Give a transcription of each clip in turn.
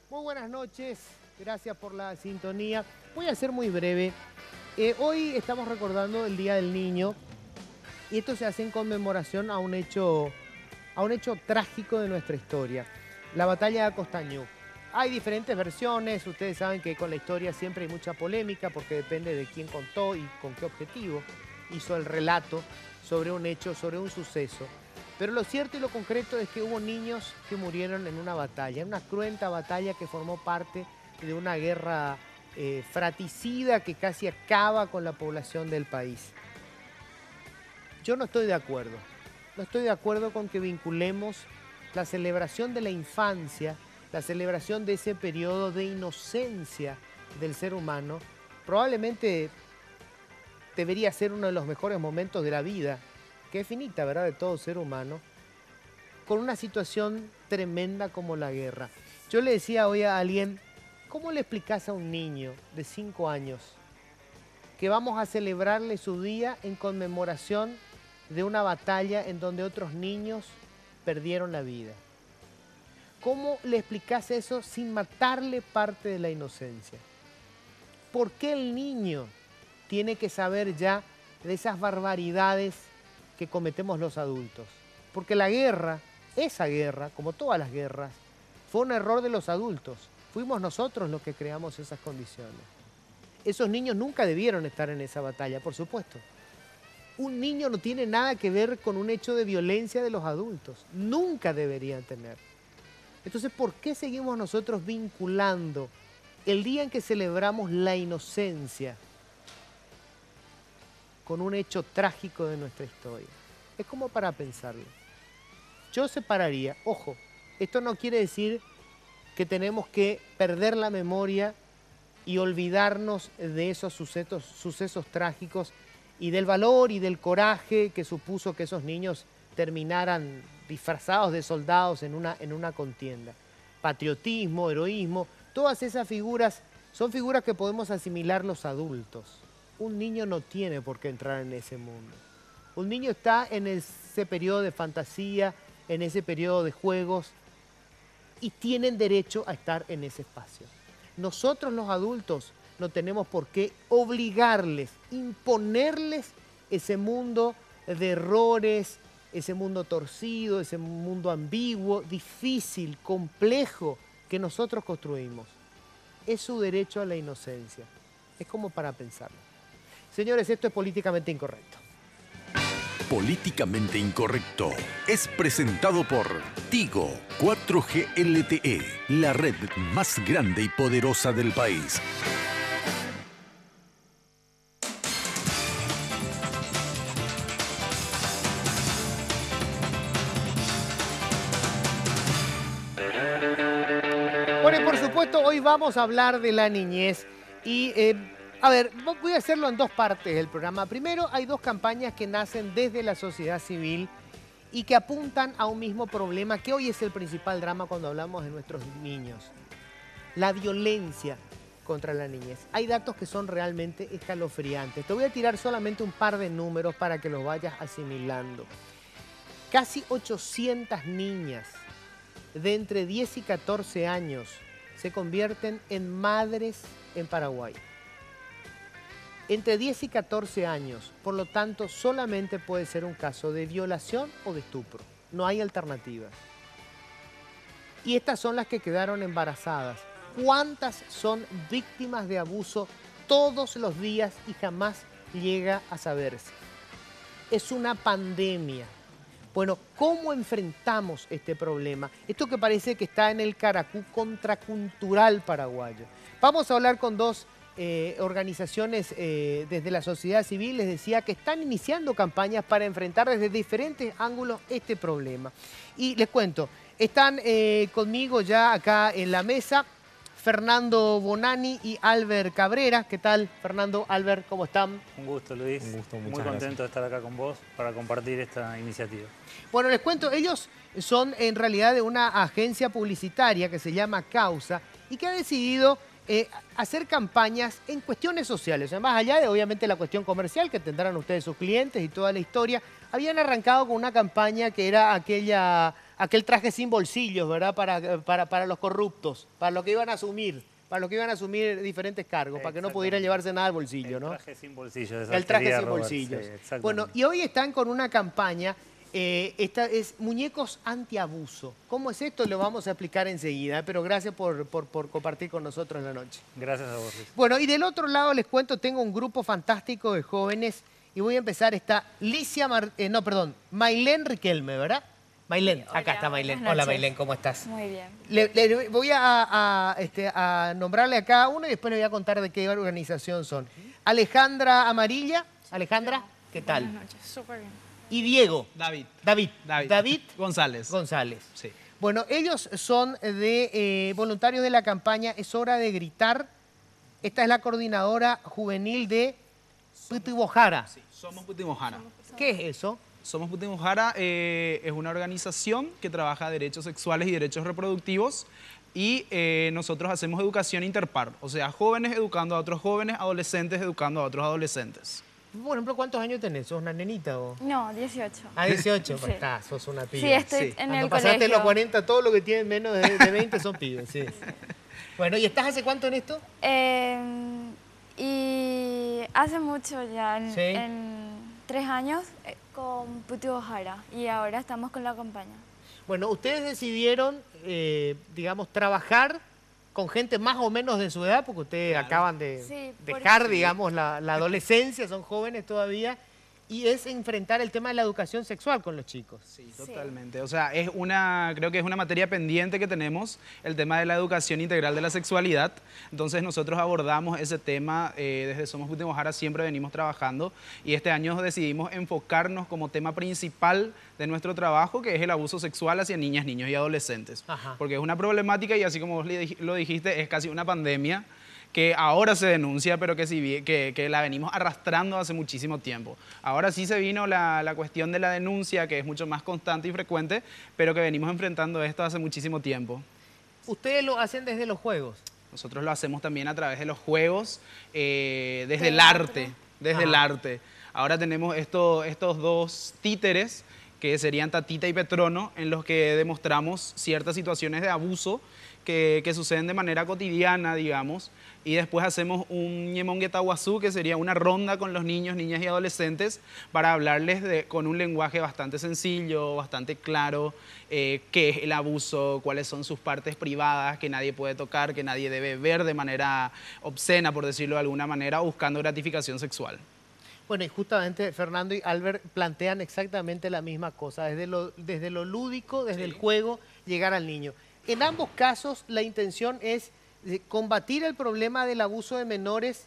Muy buenas noches, gracias por la sintonía. Voy a ser muy breve. Hoy estamos recordando el Día del Niño y esto se hace en conmemoración a un hecho trágico de nuestra historia, la batalla de Acostañú. Hay diferentes versiones, ustedes saben que con la historia siempre hay mucha polémica porque depende de quién contó y con qué objetivo hizo el relato sobre un hecho, sobre un suceso. Pero lo cierto y lo concreto es que hubo niños que murieron en una batalla, en una cruenta batalla que formó parte de una guerra fratricida que casi acaba con la población del país. Yo no estoy de acuerdo. No estoy de acuerdo con que vinculemos la celebración de la infancia, la celebración de ese periodo de inocencia del ser humano, probablemente debería ser uno de los mejores momentos de la vida, que es finita, ¿verdad?, de todo ser humano, con una situación tremenda como la guerra. Yo le decía hoy a alguien, ¿cómo le explicás a un niño de 5 años que vamos a celebrarle su día en conmemoración de una batalla en donde otros niños perdieron la vida? ¿Cómo le explicás eso sin matarle parte de la inocencia? ¿Por qué el niño tiene que saber ya de esas barbaridades que cometemos los adultos? Porque la guerra, esa guerra, como todas las guerras, fue un error de los adultos. Fuimos nosotros los que creamos esas condiciones. Esos niños nunca debieron estar en esa batalla, por supuesto. Un niño no tiene nada que ver con un hecho de violencia de los adultos. Nunca deberían tener. Entonces, ¿por qué seguimos nosotros vinculando el día en que celebramos la inocencia con un hecho trágico de nuestra historia? Es como para pensarlo. Yo separaría, ojo, esto no quiere decir que tenemos que perder la memoria y olvidarnos de esos sucesos trágicos y del valor y del coraje que supuso que esos niños terminaran disfrazados de soldados en una contienda. Patriotismo, heroísmo, todas esas figuras son figuras que podemos asimilar los adultos. Un niño no tiene por qué entrar en ese mundo. Un niño está en ese periodo de fantasía, en ese periodo de juegos, y tienen derecho a estar en ese espacio. Nosotros los adultos no tenemos por qué obligarles, imponerles ese mundo de errores, ese mundo torcido, ese mundo ambiguo, difícil, complejo que nosotros construimos. Es su derecho a la inocencia. Es como para pensarlo. Señores, esto es políticamente incorrecto. Políticamente Incorrecto es presentado por Tigo 4G LTE, la red más grande y poderosa del país. Bueno, y por supuesto, hoy vamos a hablar de la niñez y a ver, voy a hacerlo en dos partes del programa. Primero, hay dos campañas que nacen desde la sociedad civil y que apuntan a un mismo problema que hoy es el principal drama cuando hablamos de nuestros niños. La violencia contra la niñez. Hay datos que son realmente escalofriantes. Te voy a tirar solamente un par de números para que los vayas asimilando. Casi 800 niñas de entre 10 y 14 años se convierten en madres en Paraguay. Entre 10 y 14 años, por lo tanto, solamente puede ser un caso de violación o de estupro. No hay alternativas. Y estas son las que quedaron embarazadas. ¿Cuántas son víctimas de abuso todos los días y jamás llega a saberse? Es una pandemia. Bueno, ¿cómo enfrentamos este problema? Esto que parece que está en el caracú contracultural paraguayo. Vamos a hablar con dos organizaciones desde la sociedad civil, les decía, que están iniciando campañas para enfrentar desde diferentes ángulos este problema. Y les cuento, están conmigo ya acá en la mesa Fernando Bonani y Albert Cabrera. ¿Qué tal, Fernando, Albert? ¿Cómo están? Un gusto, Luis. Un gusto, muchas Muy gracias. contento de estar acá con vos para compartir esta iniciativa. Bueno, les cuento, ellos son en realidad de una agencia publicitaria que se llama Causa y que ha decidido hacer campañas en cuestiones sociales. O sea, más allá de obviamente la cuestión comercial que tendrán ustedes sus clientes y toda la historia, habían arrancado con una campaña que era aquella aquel traje sin bolsillos, ¿verdad? Para los corruptos, para los que iban a asumir. Para los que iban a asumir diferentes cargos, para que no pudieran llevarse nada al bolsillo, ¿no? El traje sin bolsillo. El traje sin bolsillos. Sí, bueno, y hoy están con una campaña, esta es Muñecos Antiabuso. ¿Cómo es esto? Lo vamos a explicar enseguida, pero gracias por compartir con nosotros en la noche. Gracias a vos, Luis. Bueno, y del otro lado les cuento, tengo un grupo fantástico de jóvenes y voy a empezar, está Maylén Riquelme, ¿verdad? Maylén, Hola, acá está Maylén. buenas Hola noches. Maylén, ¿cómo estás? Muy bien. Le voy a nombrarle a cada uno y después le voy a contar de qué organización son. Alejandra Amarilla. Alejandra, ¿qué tal? Buenas noches, súper bien. Y Diego. David David González. González. Sí. Bueno, ellos son de voluntarios de la campaña Es Hora de Gritar. Esta es la coordinadora juvenil de Putibojara. Sí, somos Putimojara. ¿Qué es eso? Somos Putimojara, es una organización que trabaja derechos sexuales y derechos reproductivos y nosotros hacemos educación interpar, o sea, jóvenes educando a otros jóvenes, adolescentes educando a otros adolescentes. Por ejemplo, ¿cuántos años tenés? ¿Sos una nenita o...? No, 18. Ah, 18, Sí. pues está, sos una piba. Sí, estoy Sí. en Cuando el pasaste colegio. los 40, todo lo que tienen menos de 20 son pibes, sí. Bueno, ¿y estás hace cuánto en esto? Y hace mucho ya, Sí. en 3 años, con Putibojara. Y ahora estamos con la campaña. Bueno, ustedes decidieron, digamos, trabajar con gente más o menos de su edad, porque ustedes acaban de Sí, dejar, porque- digamos, la adolescencia, son jóvenes todavía, y es enfrentar el tema de la educación sexual con los chicos. Sí, totalmente. O sea, creo que es una materia pendiente que tenemos, el tema de la educación integral de la sexualidad. Entonces nosotros abordamos ese tema desde Somos Putimojara, siempre venimos trabajando y este año decidimos enfocarnos como tema principal de nuestro trabajo, que es el abuso sexual hacia niñas, niños y adolescentes. Ajá. Porque es una problemática y así como vos lo dijiste, es casi una pandemia que ahora se denuncia, pero que la venimos arrastrando hace muchísimo tiempo. Ahora sí se vino la cuestión de la denuncia, que es mucho más constante y frecuente, pero que venimos enfrentando esto hace muchísimo tiempo. Ustedes lo hacen desde los juegos. Nosotros lo hacemos también a través de los juegos, desde el Teatro. arte, desde el arte. Ahora tenemos estos dos títeres, que serían Tatita y Petrono, en los que demostramos ciertas situaciones de abuso que suceden de manera cotidiana, digamos, y después hacemos un Ñemonguetahuazú, que sería una ronda con los niños, niñas y adolescentes para hablarles con un lenguaje bastante sencillo, bastante claro, qué es el abuso, cuáles son sus partes privadas que nadie puede tocar, que nadie debe ver de manera obscena, por decirlo de alguna manera, o buscando gratificación sexual. Bueno, y justamente Fernando y Albert plantean exactamente la misma cosa, desde lo lúdico, desde el juego, llegar al niño. En ambos casos, la intención es combatir el problema del abuso de menores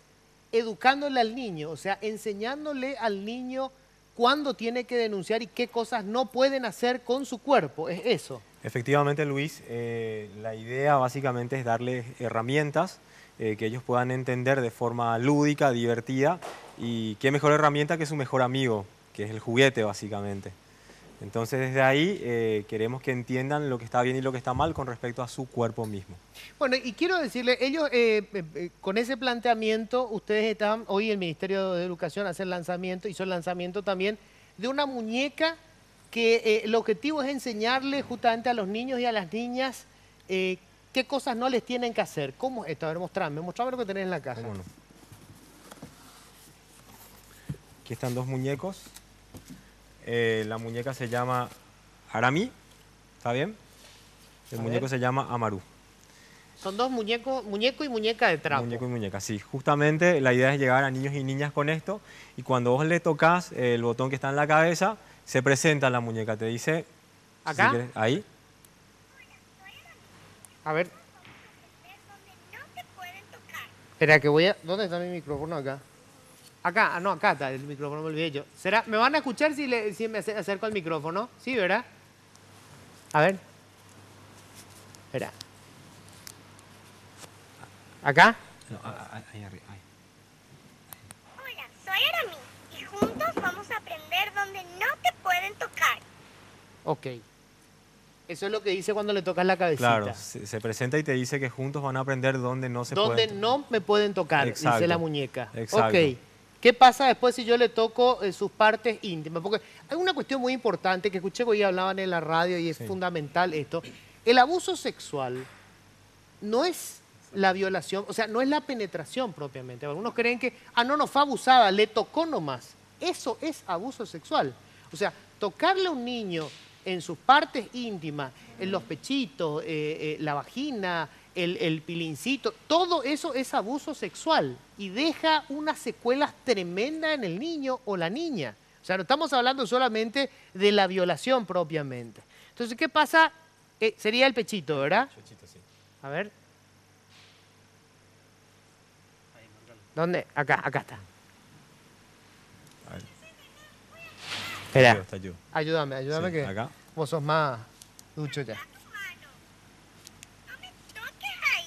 educándole al niño, o sea, enseñándole al niño cuándo tiene que denunciar y qué cosas no pueden hacer con su cuerpo, es eso. Efectivamente, Luis, la idea básicamente es darles herramientas que ellos puedan entender de forma lúdica, divertida, y qué mejor herramienta que su mejor amigo, que es el juguete básicamente. Entonces desde ahí queremos que entiendan lo que está bien y lo que está mal con respecto a su cuerpo mismo. Bueno, y quiero decirle, ellos con ese planteamiento, ustedes están, hoy el Ministerio de Educación hace el lanzamiento, hizo el lanzamiento también de una muñeca que el objetivo es enseñarle justamente a los niños y a las niñas qué cosas no les tienen que hacer. ¿Cómo es esto? A ver, mostrame lo que tenés en la caja. ¿Cómo no? Aquí están dos muñecos. La muñeca se llama Arami, ¿está bien? El A muñeco ver. se llama Amaru. Son dos muñeco y muñeca de trapo. Muñeco y muñeca, sí. Justamente la idea es llegar a niños y niñas con esto y cuando vos le tocas el botón que está en la cabeza, se presenta la muñeca, te dice... ¿Acá? Si quieres, ahí. A ver. Espera, que voy a... ¿Dónde está mi micrófono acá? Acá, no, acá está el micrófono, me olvidé yo. ¿Será? ¿Me van a escuchar si me acerco al micrófono? Sí, ¿verdad? A ver. Espera. ¿Acá? No, ahí arriba. Ahí. Hola, soy Arami y juntos vamos a aprender donde no te pueden tocar. Ok. Eso es lo que dice cuando le tocas la cabecita. Claro, se presenta y te dice que juntos van a aprender dónde no se Donde pueden. no me pueden tocar, dice Exacto, la muñeca. exacto. Ok. ¿Qué pasa después si yo le toco sus partes íntimas? Porque hay una cuestión muy importante que escuché que hoy hablaban en la radio y es fundamental esto. El abuso sexual no es la violación, o sea, no es la penetración propiamente. Algunos creen que, no fue abusada, le tocó nomás. Eso es abuso sexual. O sea, tocarle a un niño en sus partes íntimas, en los pechitos, la vagina, el pilincito, todo eso es abuso sexual y deja unas secuelas tremendas en el niño o la niña. O sea, no estamos hablando solamente de la violación propiamente. Entonces, ¿qué pasa? Sería el pechito, ¿verdad? Pechito, sí. A ver. ¿Dónde? Acá está. Ahí. Espera. Está yo. Ayúdame Sí, que acá. vos sos más ducho ya. No me toques ahí.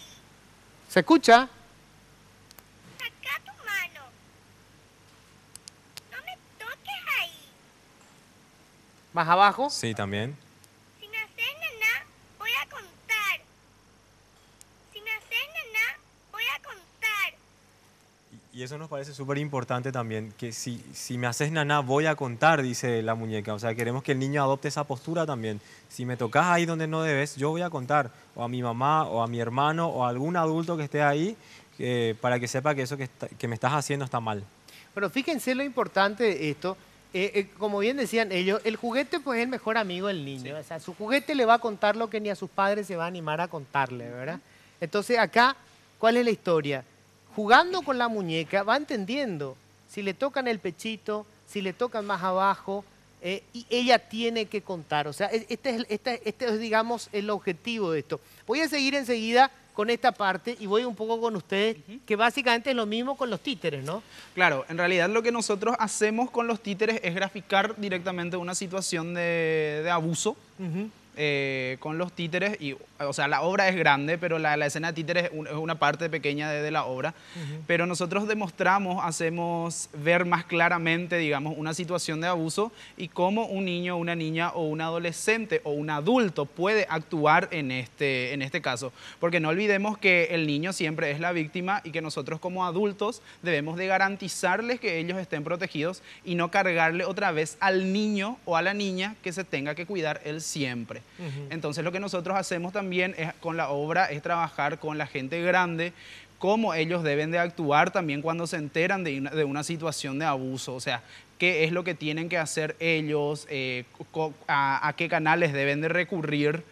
¿Se escucha? Saca tu mano. No me toques ahí. ¿Más abajo? Sí, también. Si me haces naná, voy a contar. Si me haces naná, voy a contar. Y eso nos parece súper importante también, que si me haces naná voy a contar, dice la muñeca. O sea, queremos que el niño adopte esa postura también. Si me tocas ahí donde no debes, yo voy a contar. O a mi mamá, o a mi hermano, o a algún adulto que esté ahí, para que sepa que eso que me estás haciendo está mal. Pero fíjense lo importante de esto. Como bien decían ellos, el juguete pues es el mejor amigo del niño. O sea, su juguete le va a contar lo que ni a sus padres se va a animar a contarle, ¿verdad? Entonces acá, ¿cuál es la historia? Jugando con la muñeca va entendiendo si le tocan el pechito, si le tocan más abajo, y ella tiene que contar. O sea, este es, digamos, el objetivo de esto. Voy a seguir enseguida con esta parte y voy un poco con ustedes, que básicamente es lo mismo con los títeres, ¿no? Claro, en realidad lo que nosotros hacemos con los títeres es graficar directamente una situación de abuso. Con los títeres, o sea, la obra es grande, pero la escena de títeres es una parte pequeña de la obra, pero nosotros hacemos ver más claramente, digamos, una situación de abuso y cómo un niño, una niña o un adolescente o un adulto puede actuar en este caso, porque no olvidemos que el niño siempre es la víctima y que nosotros como adultos debemos de garantizarles que ellos estén protegidos y no cargarle otra vez al niño o a la niña que se tenga que cuidar él siempre. Entonces lo que nosotros hacemos también con la obra es trabajar con la gente grande, cómo ellos deben de actuar también cuando se enteran de una situación de abuso, o sea, qué es lo que tienen que hacer ellos, a qué canales deben de recurrir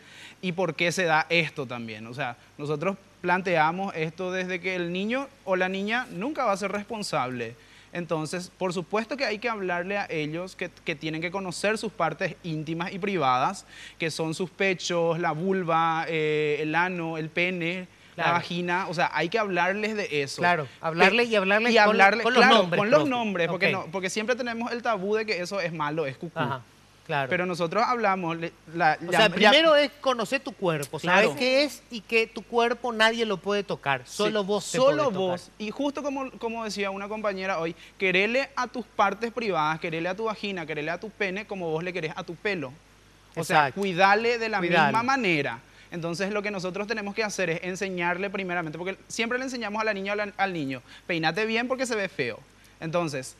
y por qué se da esto también. O sea, nosotros planteamos esto desde que el niño o la niña nunca va a ser responsable. Entonces, por supuesto que hay que hablarle a ellos que tienen que conocer sus partes íntimas y privadas, que son sus pechos, la vulva, el ano, el pene, la vagina. O sea, hay que hablarles de eso. Claro, hablarles con los nombres. Con los nombres, porque siempre tenemos el tabú de que eso es malo, es cucú. Ajá, claro. Pero nosotros hablamos... O sea, primero es conocer tu cuerpo, saber Claro. qué es y que tu cuerpo nadie lo puede tocar, solo Sí, vos te solo podés vos. tocar. Y justo como decía una compañera hoy, querele a tus partes privadas, querele a tu vagina, querele a tu pene como vos le querés a tu pelo. O sea, Exacto. cuidale de la Cuidale. misma manera. Entonces lo que nosotros tenemos que hacer es enseñarle primeramente, porque siempre le enseñamos a la niña o al niño, peinate bien porque se ve feo. Entonces,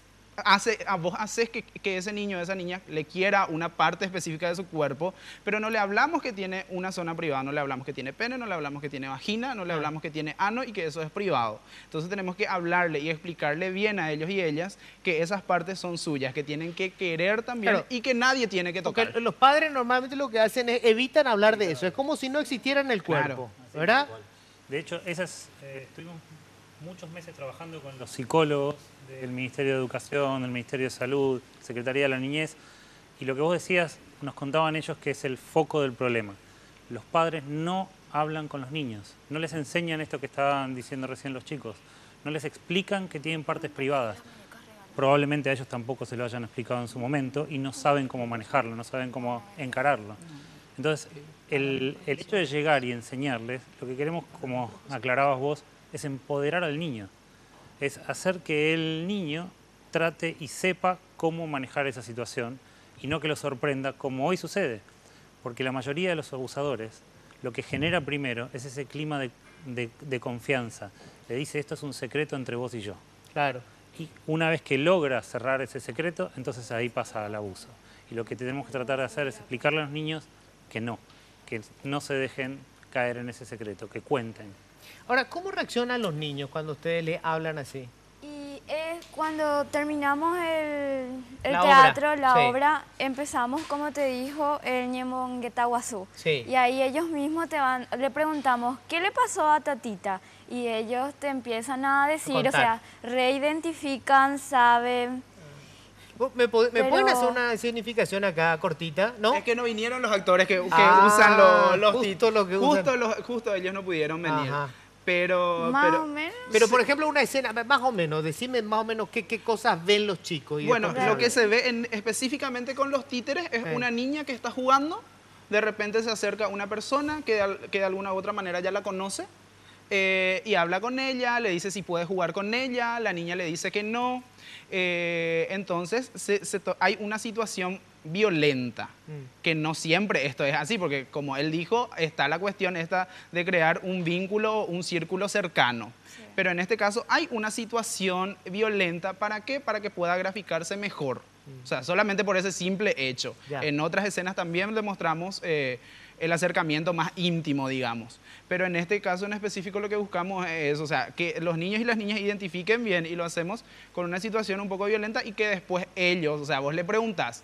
vos haces que ese niño o esa niña le quiera una parte específica de su cuerpo, pero no le hablamos que tiene una zona privada, no le hablamos que tiene pene, no le hablamos que tiene vagina, no le hablamos que tiene ano y que eso es privado. Entonces tenemos que hablarle y explicarle bien a ellos y ellas que esas partes son suyas, que tienen que querer también, Claro. y que nadie tiene que tocar. Porque los padres normalmente lo que hacen es evitan hablar de eso, es como si no existiera en el cuerpo, ¿verdad? De hecho, estuvimos muchos meses trabajando con los psicólogos del Ministerio de Educación, del Ministerio de Salud, Secretaría de la Niñez, y lo que vos decías, nos contaban ellos que es el foco del problema. Los padres no hablan con los niños, no les enseñan esto que estaban diciendo recién los chicos, no les explican que tienen partes privadas. Probablemente a ellos tampoco se lo hayan explicado en su momento y no saben cómo manejarlo, no saben cómo encararlo. Entonces, el hecho de llegar y enseñarles, lo que queremos, como aclarabas vos, es empoderar al niño. Es hacer que el niño trate y sepa cómo manejar esa situación y no que lo sorprenda como hoy sucede. Porque la mayoría de los abusadores lo que genera primero es ese clima de confianza. Le dice, esto es un secreto entre vos y yo. Claro. Y una vez que logra cerrar ese secreto, entonces ahí pasa al abuso. Y lo que tenemos que tratar de hacer es explicarle a los niños que no se dejen caer en ese secreto, que cuenten. Ahora, ¿cómo reaccionan los niños cuando ustedes les hablan así? Y es cuando terminamos el La teatro, obra, la sí. obra, empezamos, como te dijo, el Ñemonguetaguazú. Sí. Y ahí ellos mismos le preguntamos, ¿qué le pasó a Tatita? Y ellos te empiezan a decir, o Contar. sea, reidentifican, saben. ¿Me pueden Pero- hacer una significación acá cortita? ¿No? Es que no vinieron los actores que Ah, usan los justo títulos. lo que usan. Justo ellos no pudieron venir. Ajá. Más o menos. Pero, por ejemplo, una escena, más o menos, decime más o menos qué cosas ven los chicos. Y Bueno, después- lo que se ve específicamente con los títeres es una niña que está jugando, de repente se acerca una persona que de alguna u otra manera ya la conoce y habla con ella, le dice si puede jugar con ella, la niña le dice que no. Entonces hay una situación violenta, que no siempre esto es así, porque como él dijo, está la cuestión esta de crear un vínculo, un círculo cercano. Sí. Pero en este caso hay una situación violenta, ¿para qué? Para que pueda graficarse mejor. O sea, solamente por ese simple hecho. Ya. En otras escenas también demostramos el acercamiento más íntimo, digamos. Pero en este caso en específico lo que buscamos es, o sea, que los niños y las niñas identifiquen bien, y lo hacemos con una situación un poco violenta, y que después ellos, o sea, vos le preguntás,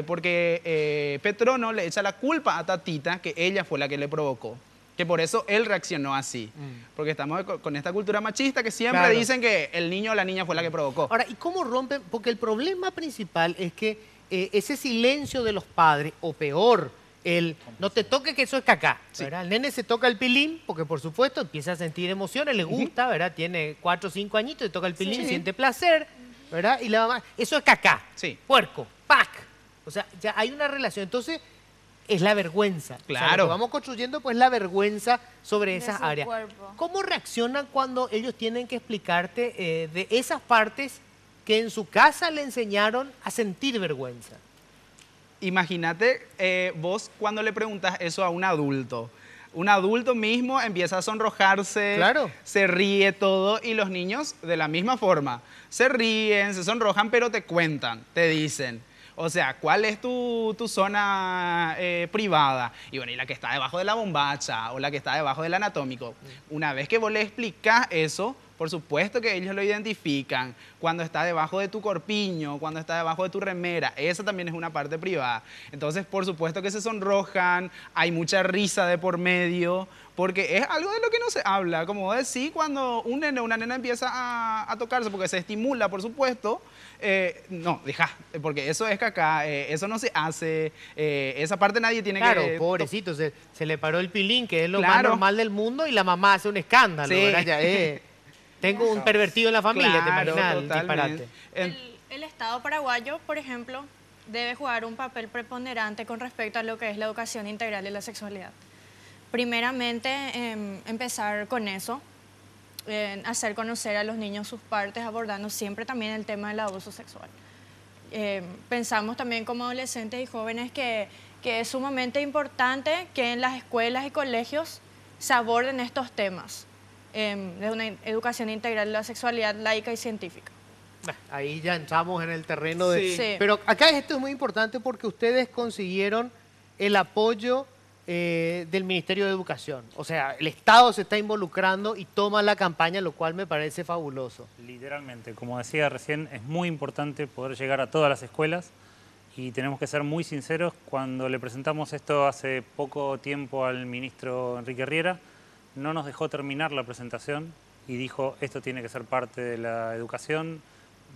porque Petrono le echa la culpa a Tatita, que ella fue la que le provocó. Que por eso él reaccionó así. Porque estamos con esta cultura machista que siempre Claro. dicen que el niño o la niña fue la que provocó. Ahora, ¿y cómo rompen? Porque el problema principal es que ese silencio de los padres, o peor, el no te toques que eso es cacá, Sí. ¿verdad? El nene se toca el pilín porque, por supuesto, empieza a sentir emociones, le gusta, ¿verdad? Tiene 4 o 5 añitos, se toca el pilín, Sí. siente placer, ¿verdad? Y la mamá, eso es cacá, Sí. puerco, pac. O sea, ya hay una relación. Entonces, es la vergüenza. O sea, Claro. lo que vamos construyendo, pues, la vergüenza sobre De esas su áreas. cuerpo. ¿Cómo reaccionan cuando ellos tienen que explicarte de esas partes que en su casa le enseñaron a sentir vergüenza? Imagínate vos cuando le preguntas eso a un adulto. Un adulto mismo empieza a sonrojarse, Claro. se ríe todo, y los niños de la misma forma. Se ríen, se sonrojan, pero te cuentan, te dicen. O sea, ¿cuál es tu zona privada? Y bueno, y la que está debajo de la bombacha o la que está debajo del anatómico. Una vez que vos le explicás eso, por supuesto que ellos lo identifican. Cuando está debajo de tu corpiño, cuando está debajo de tu remera, esa también es una parte privada. Entonces, por supuesto que se sonrojan, hay mucha risa de por medio, porque es algo de lo que no se habla. Como vos decís, cuando un nene o una nena empieza a tocarse, porque se estimula, por supuesto, no, deja, porque eso es caca, eso no se hace, esa parte nadie tiene Claro, que... pobrecito, se le paró el pilín, que es lo más Claro. normal del mundo, y la mamá hace un escándalo, Sí. ¿verdad? Ya, tengo un pervertido en la familia, Claro, te imaginas el totalmente. disparate. El Estado paraguayo, por ejemplo, debe jugar un papel preponderante con respecto a lo que es la educación integral de la sexualidad. Primeramente, empezar con eso, hacer conocer a los niños sus partes, abordando siempre también el tema del abuso sexual. Pensamos también como adolescentes y jóvenes que es sumamente importante que en las escuelas y colegios se aborden estos temas de una educación integral de la sexualidad laica y científica. Ahí ya entramos en el terreno de... Sí. Sí. Pero acá esto es muy importante porque ustedes consiguieron el apoyo del Ministerio de Educación. O sea, el Estado se está involucrando y toma la campaña, lo cual me parece fabuloso. Literalmente, como decía recién, es muy importante poder llegar a todas las escuelas, y tenemos que ser muy sinceros. Cuando le presentamos esto hace poco tiempo al ministro Enrique Riera, no nos dejó terminar la presentación y dijo, esto tiene que ser parte de la educación.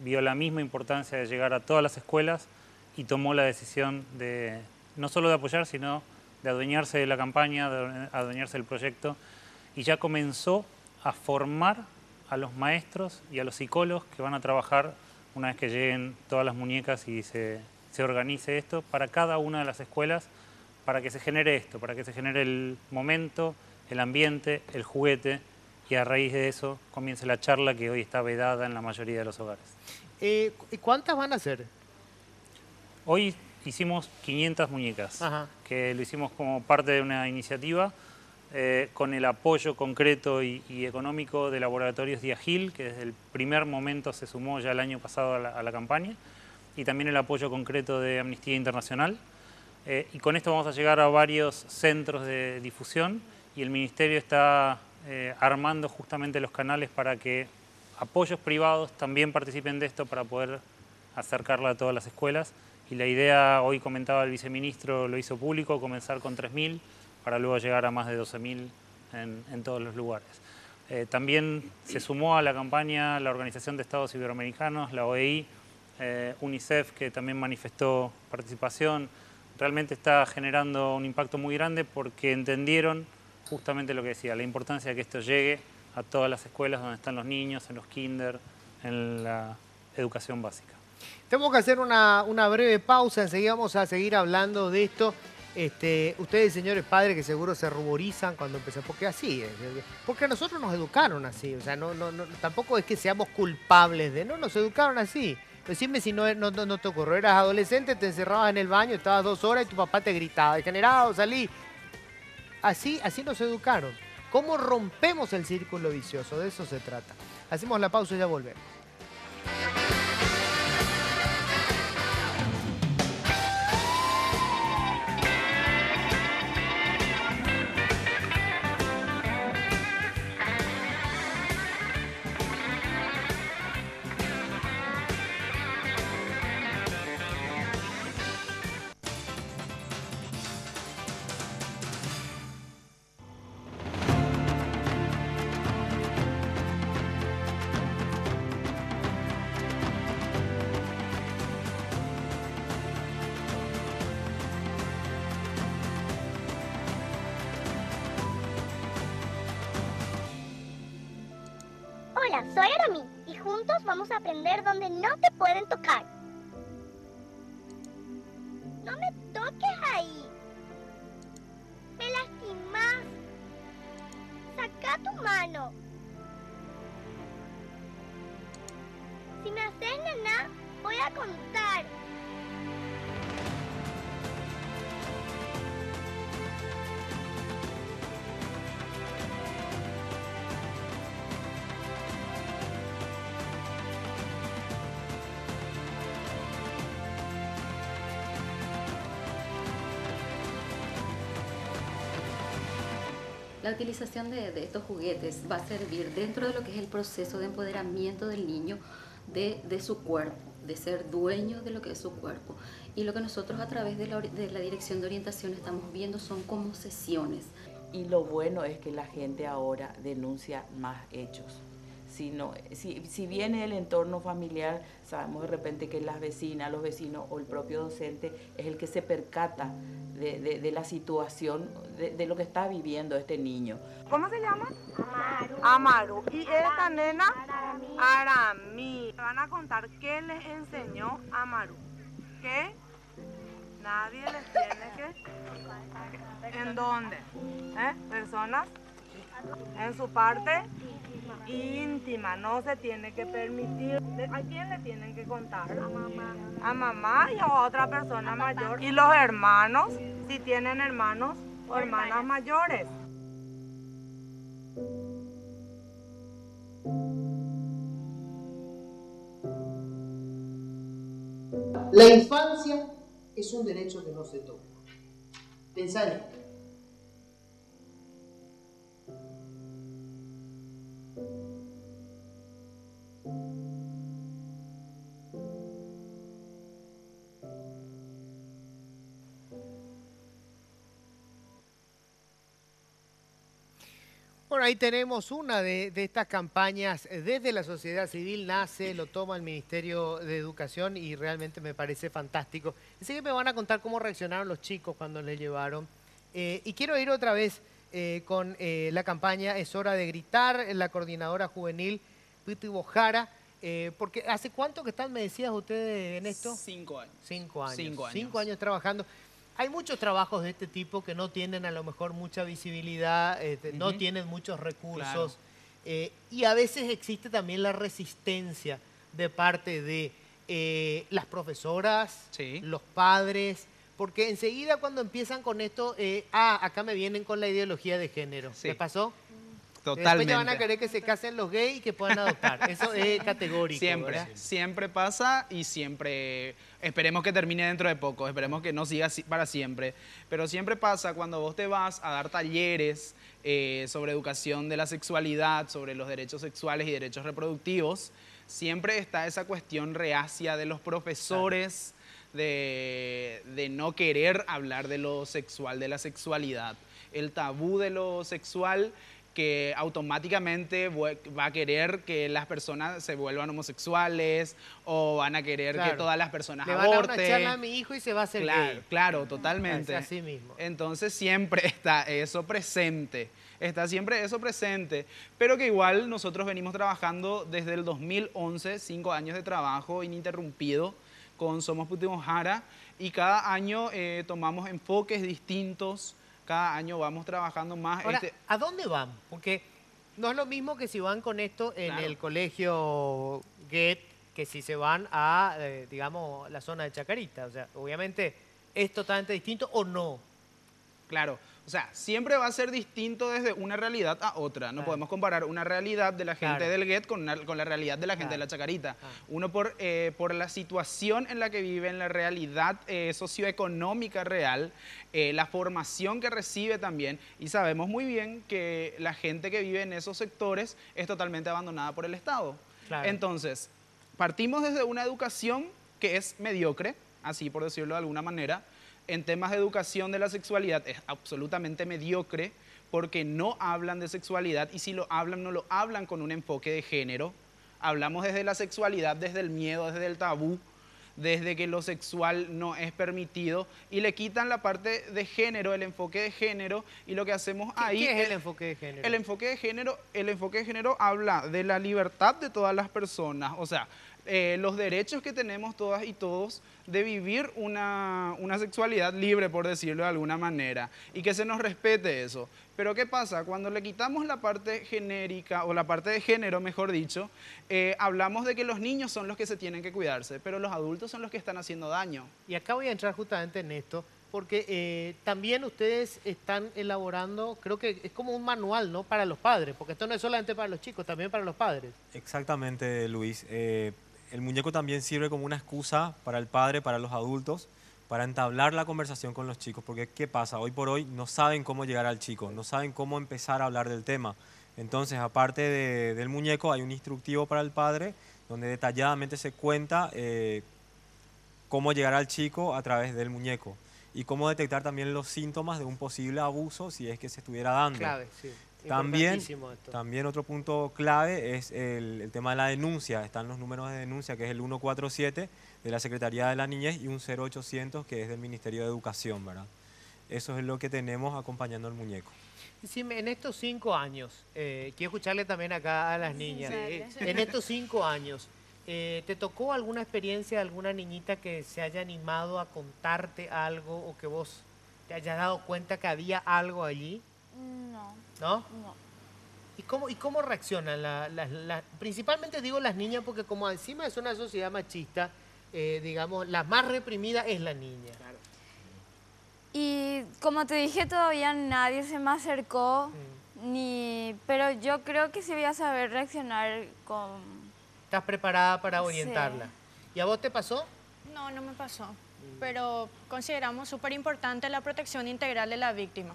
Vio la misma importancia de llegar a todas las escuelas y tomó la decisión de no solo de apoyar, sino de adueñarse de la campaña, de adueñarse del proyecto, y ya comenzó a formar a los maestros y a los psicólogos que van a trabajar una vez que lleguen todas las muñecas y se organice esto para cada una de las escuelas, para que se genere esto, para que se genere el momento, el ambiente, el juguete, y a raíz de eso comience la charla que hoy está vedada en la mayoría de los hogares. ¿Y cuántas van a ser? Hoy hicimos 500 muñecas, Ajá. que lo hicimos como parte de una iniciativa con el apoyo concreto y económico de Laboratorios Diagil, que desde el primer momento se sumó ya el año pasado a la campaña, y también el apoyo concreto de Amnistía Internacional. Y con esto vamos a llegar a varios centros de difusión y el Ministerio está armando justamente los canales para que apoyos privados también participen de esto para poder acercarla a todas las escuelas. Y la idea, hoy comentaba el viceministro, lo hizo público, comenzar con 3.000 para luego llegar a más de 12.000 en todos los lugares. También se sumó a la campaña la Organización de Estados Iberoamericanos, la OEI, UNICEF, que también manifestó participación. Realmente está generando un impacto muy grande porque entendieron justamente lo que decía, la importancia de que esto llegue a todas las escuelas donde están los niños, en los kinder, en la educación básica. Tenemos que hacer una breve pausa, enseguida vamos a seguir hablando de esto. Ustedes, señores padres, que seguro se ruborizan cuando empiezan, porque así es, porque a nosotros nos educaron así, o sea, tampoco es que seamos culpables de, no, nos educaron así. Decime si no te ocurrió, eras adolescente, te encerrabas en el baño, estabas 2 horas y tu papá te gritaba, degenerado, salí. Así nos educaron. ¿Cómo rompemos el círculo vicioso? De eso se trata. Hacemos la pausa y ya volvemos. Hola, soy Arami y juntos vamos a aprender donde no te pueden tocar. No me toques ahí. Me lastimas. Saca tu mano. Si me haces nena, voy a contar. La utilización de estos juguetes va a servir dentro de lo que es el proceso de empoderamiento del niño de su cuerpo, de ser dueño de lo que es su cuerpo. Y lo que nosotros a través de la Dirección de Orientación estamos viendo son como sesiones. Y lo bueno es que la gente ahora denuncia más hechos. Si viene el entorno familiar, sabemos de repente que las vecinas, los vecinos o el propio docente es el que se percata de la situación, de lo que está viviendo este niño. ¿Cómo se llama? Amaru. ¿Y esta nena? Arami. Me van a contar qué les enseñó Amaru. ¿Qué? Nadie les tiene que... ¿En dónde? Personas en su parte íntima, no se tiene que permitir. ¿A quién le tienen que contar? A mamá. A mamá y a otra persona mayor. Y los hermanos, si tienen hermanos o hermanas mayores. La infancia es un derecho que no se toca. Pensá en esto. Bueno, ahí tenemos una de estas campañas desde la sociedad civil, nace, lo toma el Ministerio de Educación y realmente me parece fantástico. Así que me van a contar cómo reaccionaron los chicos cuando les llevaron. Y quiero ir otra vez con la campaña Es Hora de Gritar, la coordinadora juvenil Piti Bojara, porque ¿hace cuánto que están, me decías ustedes, en esto? 5 años. 5 años. 5 años. 5 años trabajando. Hay muchos trabajos de este tipo que no tienen a lo mejor mucha visibilidad, no tienen muchos recursos. Claro. Y a veces existe también la resistencia de parte de las profesoras, los padres, Porque enseguida cuando empiezan con esto, acá me vienen con la ideología de género. Sí. ¿Les pasó? Totalmente. Después ya van a querer que se casen los gays y que puedan adoptar. Eso es categórico, Siempre, ¿verdad? siempre pasa y siempre, esperemos que termine dentro de poco, esperemos que no siga para siempre, pero siempre pasa cuando vos te vas a dar talleres sobre educación de la sexualidad, sobre los derechos sexuales y derechos reproductivos, siempre está esa cuestión reacia de los profesores de no querer hablar de lo sexual, de la sexualidad, el tabú de lo sexual, que automáticamente va a querer que las personas se vuelvan homosexuales o van a querer que todas las personas aborten. Le van a aborten. dar una charla a mi hijo y se va a hacer gay. Claro, totalmente. Así mismo. Entonces siempre está eso presente, está siempre eso presente, pero que igual nosotros venimos trabajando desde el 2011, 5 años de trabajo ininterrumpido con Somos Putimos Jara, y cada año tomamos enfoques distintos. Cada año vamos trabajando más. Ahora, ¿a dónde van? Porque no es lo mismo que si van con esto en el colegio Goethe, que si se van a, digamos, la zona de Chacarita. O sea, obviamente es totalmente distinto o no. Claro, o sea, siempre va a ser distinto desde una realidad a otra. No podemos comparar una realidad de la gente del Goethe con la realidad de la gente de la Chacarita. Uno por la situación en la que vive, en la realidad socioeconómica real, la formación que recibe también, y sabemos muy bien que la gente que vive en esos sectores es totalmente abandonada por el Estado. Claro. Entonces, partimos desde una educación que es mediocre, así por decirlo de alguna manera. En temas de educación de la sexualidad es absolutamente mediocre porque no hablan de sexualidad, y si lo hablan, no lo hablan con un enfoque de género. Hablamos desde la sexualidad, desde el miedo, desde el tabú, desde que lo sexual no es permitido, y le quitan la parte de género, el enfoque de género, y lo que hacemos ahí... ¿Qué es el enfoque de género? El enfoque de género habla de la libertad de todas las personas, o sea, los derechos que tenemos todas y todos de vivir una sexualidad libre, por decirlo de alguna manera, y que se nos respete eso. Pero ¿qué pasa? Cuando le quitamos la parte genérica, o la parte de género, mejor dicho, hablamos de que los niños son los que se tienen que cuidarse, pero los adultos son los que están haciendo daño. Y acá voy a entrar justamente en esto, porque también ustedes están elaborando, creo que es como un manual, ¿no?, para los padres, porque esto no es solamente para los chicos, también para los padres. Exactamente, Luis. El muñeco también sirve como una excusa para el padre, para los adultos, para entablar la conversación con los chicos, porque ¿qué pasa? Hoy por hoy no saben cómo llegar al chico, no saben cómo empezar a hablar del tema. Entonces, aparte del muñeco, hay un instructivo para el padre, donde detalladamente se cuenta cómo llegar al chico a través del muñeco, y cómo detectar también los síntomas de un posible abuso si es que se estuviera dando. Clave, sí. También otro punto clave es el tema de la denuncia. Están los números de denuncia, que es el 147 de la Secretaría de la Niñez y un 0800 que es del Ministerio de Educación, ¿verdad? Eso es lo que tenemos acompañando al muñeco. Decime, en estos 5 años, quiero escucharle también acá a las niñas, en estos 5 años, ¿te tocó alguna experiencia de alguna niñita que se haya animado a contarte algo o que vos te hayas dado cuenta que había algo allí? No. ¿No? No. ¿Y cómo reaccionan? Principalmente digo las niñas porque como encima es una sociedad machista, digamos, la más reprimida es la niña. Claro. Y como te dije, todavía nadie se me acercó, pero yo creo que sí voy a saber reaccionar con... ¿Estás preparada para orientarla? Sí. ¿Y a vos te pasó? No, no me pasó, pero consideramos súper importante la protección integral de la víctima,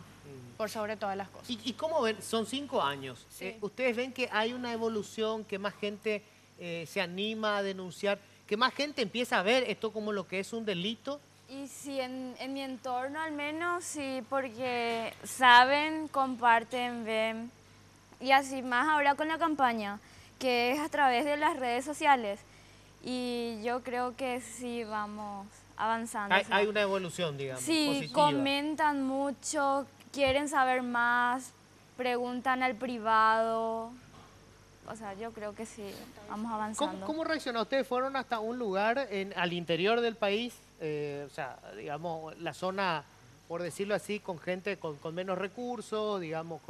por sobre todas las cosas. ¿Y cómo ven? Son 5 años. Sí. ¿Ustedes ven que hay una evolución, que más gente se anima a denunciar, que más gente empieza a ver esto como lo que es un delito? Y sí, en mi entorno al menos sí, porque saben, comparten, ven. Y así más ahora con la campaña, que es a través de las redes sociales. Y yo creo que sí vamos avanzando. Hay una evolución, digamos, sí, positiva. comentan mucho, quieren saber más, preguntan al privado. O sea, yo creo que sí, vamos avanzando. ¿Cómo reaccionó? ¿Ustedes fueron hasta un lugar al interior del país? O sea, digamos, la zona, por decirlo así, con gente con menos recursos, digamos,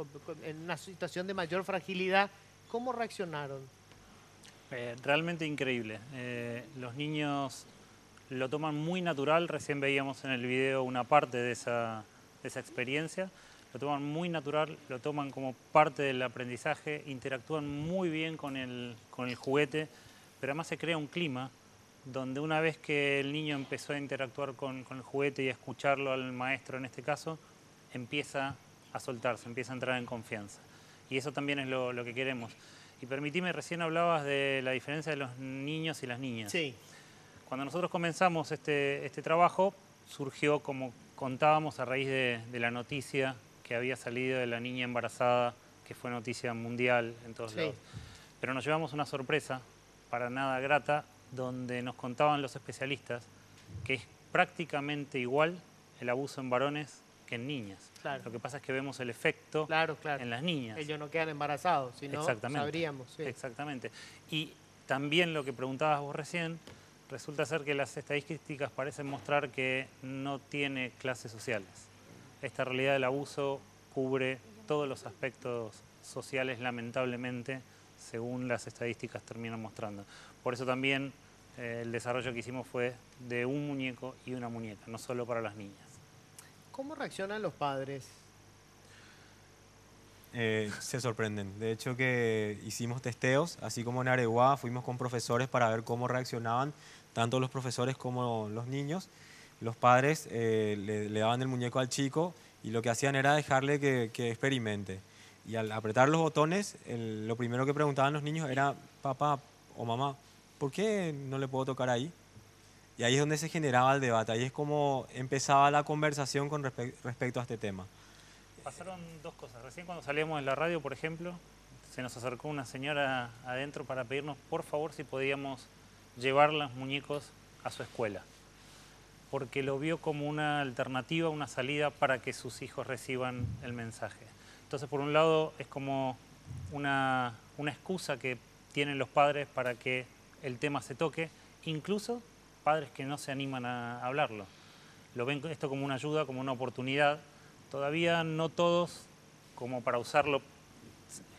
en una situación de mayor fragilidad. ¿Cómo reaccionaron? Realmente increíble. Los niños lo toman muy natural. Recién veíamos en el video una parte de esa experiencia. Lo toman muy natural, lo toman como parte del aprendizaje, interactúan muy bien con el juguete, pero además se crea un clima donde una vez que el niño empezó a interactuar con el juguete y a escucharlo al maestro en este caso, empieza a soltarse, empieza a entrar en confianza. Y eso también es lo que queremos. Y permitime, recién hablabas de la diferencia de los niños y las niñas. Sí. Cuando nosotros comenzamos este trabajo, surgió, como contábamos, a raíz de la noticia que había salido de la niña embarazada, que fue noticia mundial en todos lados. Pero nos llevamos una sorpresa para nada grata, donde nos contaban los especialistas que es prácticamente igual el abuso en varones que en niñas. Claro. Lo que pasa es que vemos el efecto en las niñas. Ellos no quedan embarazados, si no sabríamos. Sí. Exactamente. Y también lo que preguntabas vos recién, resulta ser que las estadísticas parecen mostrar que no tiene clases sociales. Esta realidad del abuso cubre todos los aspectos sociales, lamentablemente, según las estadísticas terminan mostrando. Por eso también el desarrollo que hicimos fue de un muñeco y una muñeca, no solo para las niñas. ¿Cómo reaccionan los padres? Se sorprenden. De hecho que hicimos testeos, así como en Areguá, fuimos con profesores para ver cómo reaccionaban tanto los profesores como los niños. Los padres le daban el muñeco al chico y lo que hacían era dejarle que experimente. Y al apretar los botones, lo primero que preguntaban los niños era, papá o mamá, ¿por qué no le puedo tocar ahí? Y ahí es donde se generaba el debate, ahí es como empezaba la conversación con respecto a este tema. Pasaron dos cosas. Recién cuando salíamos de la radio, por ejemplo, se nos acercó una señora adentro para pedirnos, por favor, si podíamos llevar los muñecos a su escuela, porque lo vio como una alternativa, una salida para que sus hijos reciban el mensaje. Entonces, por un lado, es como una excusa que tienen los padres para que el tema se toque, incluso padres que no se animan a hablarlo. Lo ven esto como una ayuda, como una oportunidad. Todavía no todos como para usarlo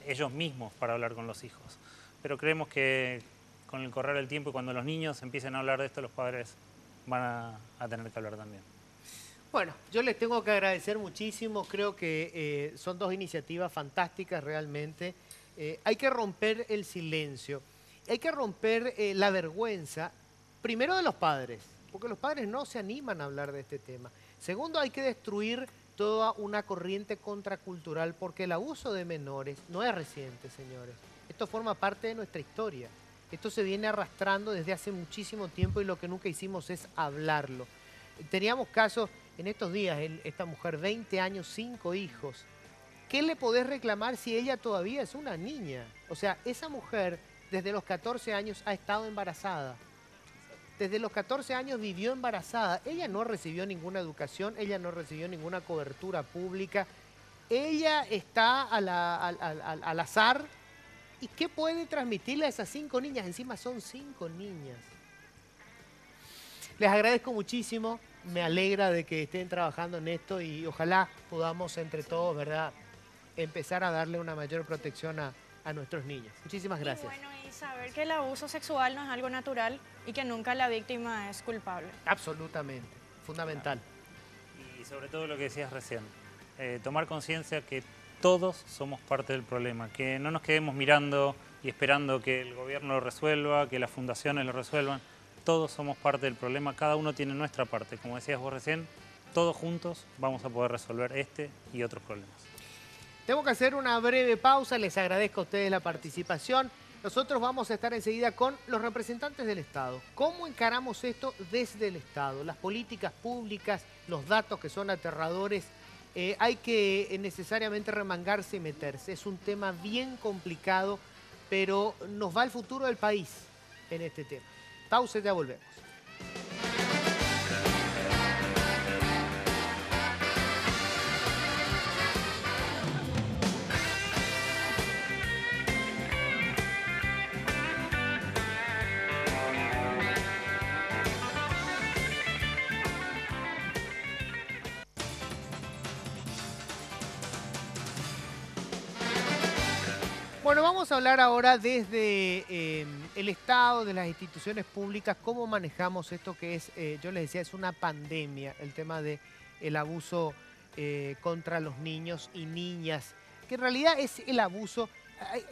ellos mismos para hablar con los hijos. Pero creemos que con el correr del tiempo y cuando los niños empiecen a hablar de esto, los padres van a tener que hablar también. Bueno, yo les tengo que agradecer muchísimo. Creo que son dos iniciativas fantásticas realmente. Hay que romper el silencio. Hay que romper la vergüenza, primero de los padres, porque los padres no se animan a hablar de este tema. Segundo, hay que destruir toda una corriente contracultural, porque el abuso de menores no es reciente, señores. Esto forma parte de nuestra historia. Esto se viene arrastrando desde hace muchísimo tiempo y lo que nunca hicimos es hablarlo. Teníamos casos en estos días, esta mujer, 20 años, 5 hijos. ¿Qué le podés reclamar si ella todavía es una niña? O sea, esa mujer desde los 14 años ha estado embarazada. Desde los 14 años vivió embarazada. Ella no recibió ninguna educación, ella no recibió ninguna cobertura pública. Ella está al azar. ¿Y qué puede transmitirle a esas 5 niñas? Encima son 5 niñas. Les agradezco muchísimo. Me alegra de que estén trabajando en esto y ojalá podamos entre todos, ¿verdad?, empezar a darle una mayor protección a nuestros niños. Muchísimas gracias. Y bueno, y saber que el abuso sexual no es algo natural y que nunca la víctima es culpable. Absolutamente, fundamental. Y sobre todo lo que decías recién, tomar conciencia que todos somos parte del problema, que no nos quedemos mirando y esperando que el gobierno lo resuelva, que las fundaciones lo resuelvan. Todos somos parte del problema, cada uno tiene nuestra parte. Como decías vos recién, todos juntos vamos a poder resolver este y otros problemas. Tengo que hacer una breve pausa, les agradezco a ustedes la participación. Nosotros vamos a estar enseguida con los representantes del Estado. ¿Cómo encaramos esto desde el Estado? Las políticas públicas, los datos que son aterradores, hay que necesariamente remangarse y meterse. Es un tema bien complicado, pero nos va el futuro del país en este tema. Pausa y ya volvemos. Bueno, vamos a hablar ahora desde el Estado, de las instituciones públicas, cómo manejamos esto que es, yo les decía, es una pandemia, el tema del abuso contra los niños y niñas, que en realidad es el abuso,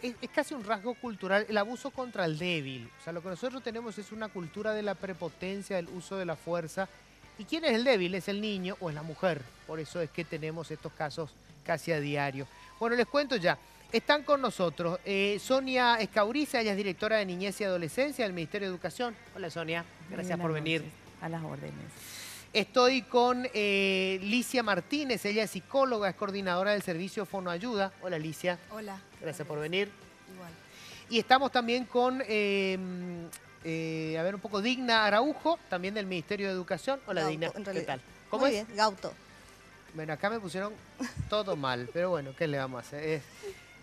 es casi un rasgo cultural, el abuso contra el débil. O sea, lo que nosotros tenemos es una cultura de la prepotencia, del uso de la fuerza. ¿Y quién es el débil? ¿Es el niño o es la mujer? Por eso es que tenemos estos casos casi a diario. Bueno, les cuento ya. Están con nosotros Sonia Escauriza, ella es directora de Niñez y Adolescencia del Ministerio de Educación. Hola Sonia, gracias por venir. A las órdenes. Estoy con Licia Martínez, ella es psicóloga, es coordinadora del servicio Fonoayuda. Hola Licia. Hola. Gracias por venir. Igual. Y estamos también con, un poco Digna Araujo, también del Ministerio de Educación. Hola Gauto, Digna, en realidad. ¿qué tal? ¿Cómo Muy es? bien, Gauto. Bueno, acá me pusieron todo mal, pero bueno, ¿qué le vamos a hacer? Es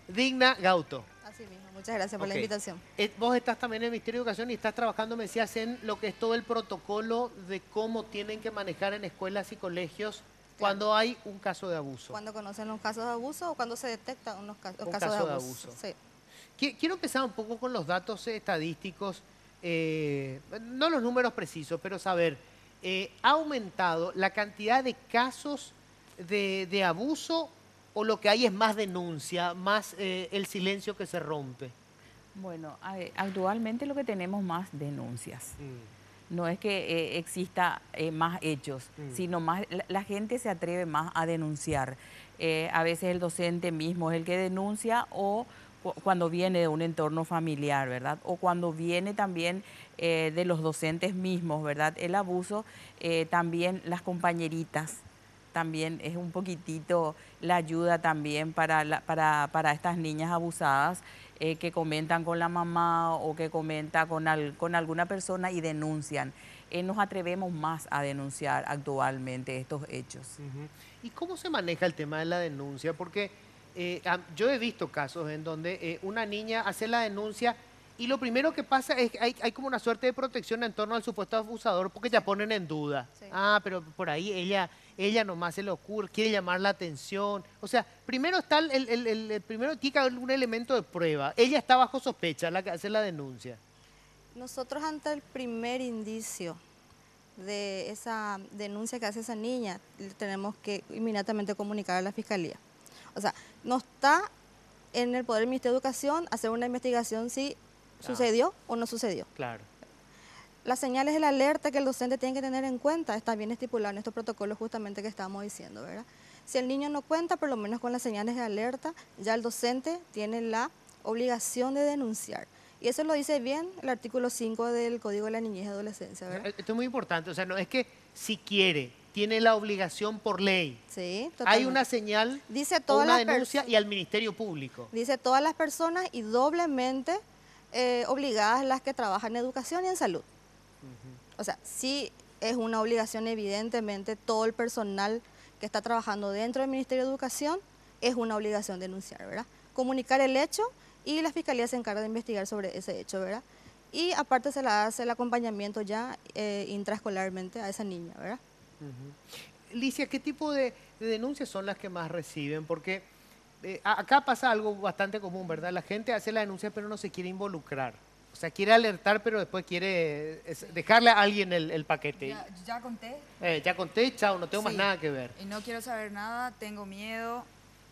Digna Gauto. Así mismo, muchas gracias por la Ok. invitación. Vos estás también en el Ministerio de Educación y estás trabajando, me decías, en lo que es todo el protocolo de cómo tienen que manejar en escuelas y colegios cuando hay un caso de abuso. Cuando conocen los casos de abuso o cuando se detectan unos casos Un casos caso de de abuso. abuso. Sí. Quiero empezar un poco con los datos estadísticos, no los números precisos, pero saber, ¿ha aumentado la cantidad de casos de abuso o lo que hay es más denuncia, más el silencio que se rompe? Bueno, actualmente lo que tenemos más denuncias. No es que exista más hechos, sino más la gente se atreve más a denunciar. A veces el docente mismo es el que denuncia o cuando viene de un entorno familiar, ¿verdad? O cuando viene también de los docentes mismos, ¿verdad? El abuso, también las compañeritas, también es un poquitito la ayuda también para estas niñas abusadas que comentan con la mamá o que comentan con alguna persona y denuncian. Nos atrevemos más a denunciar actualmente estos hechos. ¿Y cómo se maneja el tema de la denuncia? Porque yo he visto casos en donde una niña hace la denuncia y lo primero que pasa es que hay como una suerte de protección en torno al supuesto abusador porque ya ponen en duda. Sí. Ah, pero por ahí ella nomás se le ocurre, quiere llamar la atención. O sea, primero está primero tiene que haber un elemento de prueba. Ella está bajo sospecha, la que hace la denuncia. Nosotros ante el primer indicio de esa denuncia que hace esa niña, tenemos que inmediatamente comunicar a la Fiscalía. O sea, no está en el poder del Ministerio de Educación hacer una investigación si sucedió o no sucedió. Claro. Las señales de la alerta que el docente tiene que tener en cuenta está bien estipulado en estos protocolos justamente que estamos diciendo, ¿verdad? Si el niño no cuenta, por lo menos con las señales de alerta, ya el docente tiene la obligación de denunciar. Y eso lo dice bien el artículo 5 del Código de la Niñez y Adolescencia, ¿verdad? Esto es muy importante, o sea, no es que si quiere, tiene la obligación por ley. Sí, totalmente. Hay una señal dice o todas una las denuncia y al Ministerio Público. Dice todas las personas y doblemente obligadas las que trabajan en educación y en salud. O sea, sí es una obligación evidentemente todo el personal que está trabajando dentro del Ministerio de Educación es una obligación denunciar, ¿verdad? Comunicar el hecho y la Fiscalía se encarga de investigar sobre ese hecho, ¿verdad? Y aparte se le hace el acompañamiento ya intraescolarmente a esa niña, ¿verdad? Licia, ¿qué tipo de denuncias son las que más reciben? Porque acá pasa algo bastante común, ¿verdad? La gente hace la denuncia pero no se quiere involucrar. O sea, quiere alertar pero después quiere dejarle a alguien el paquete. Ya conté. Ya conté, chao, no tengo más Sí. nada que ver. Y no quiero saber nada, tengo miedo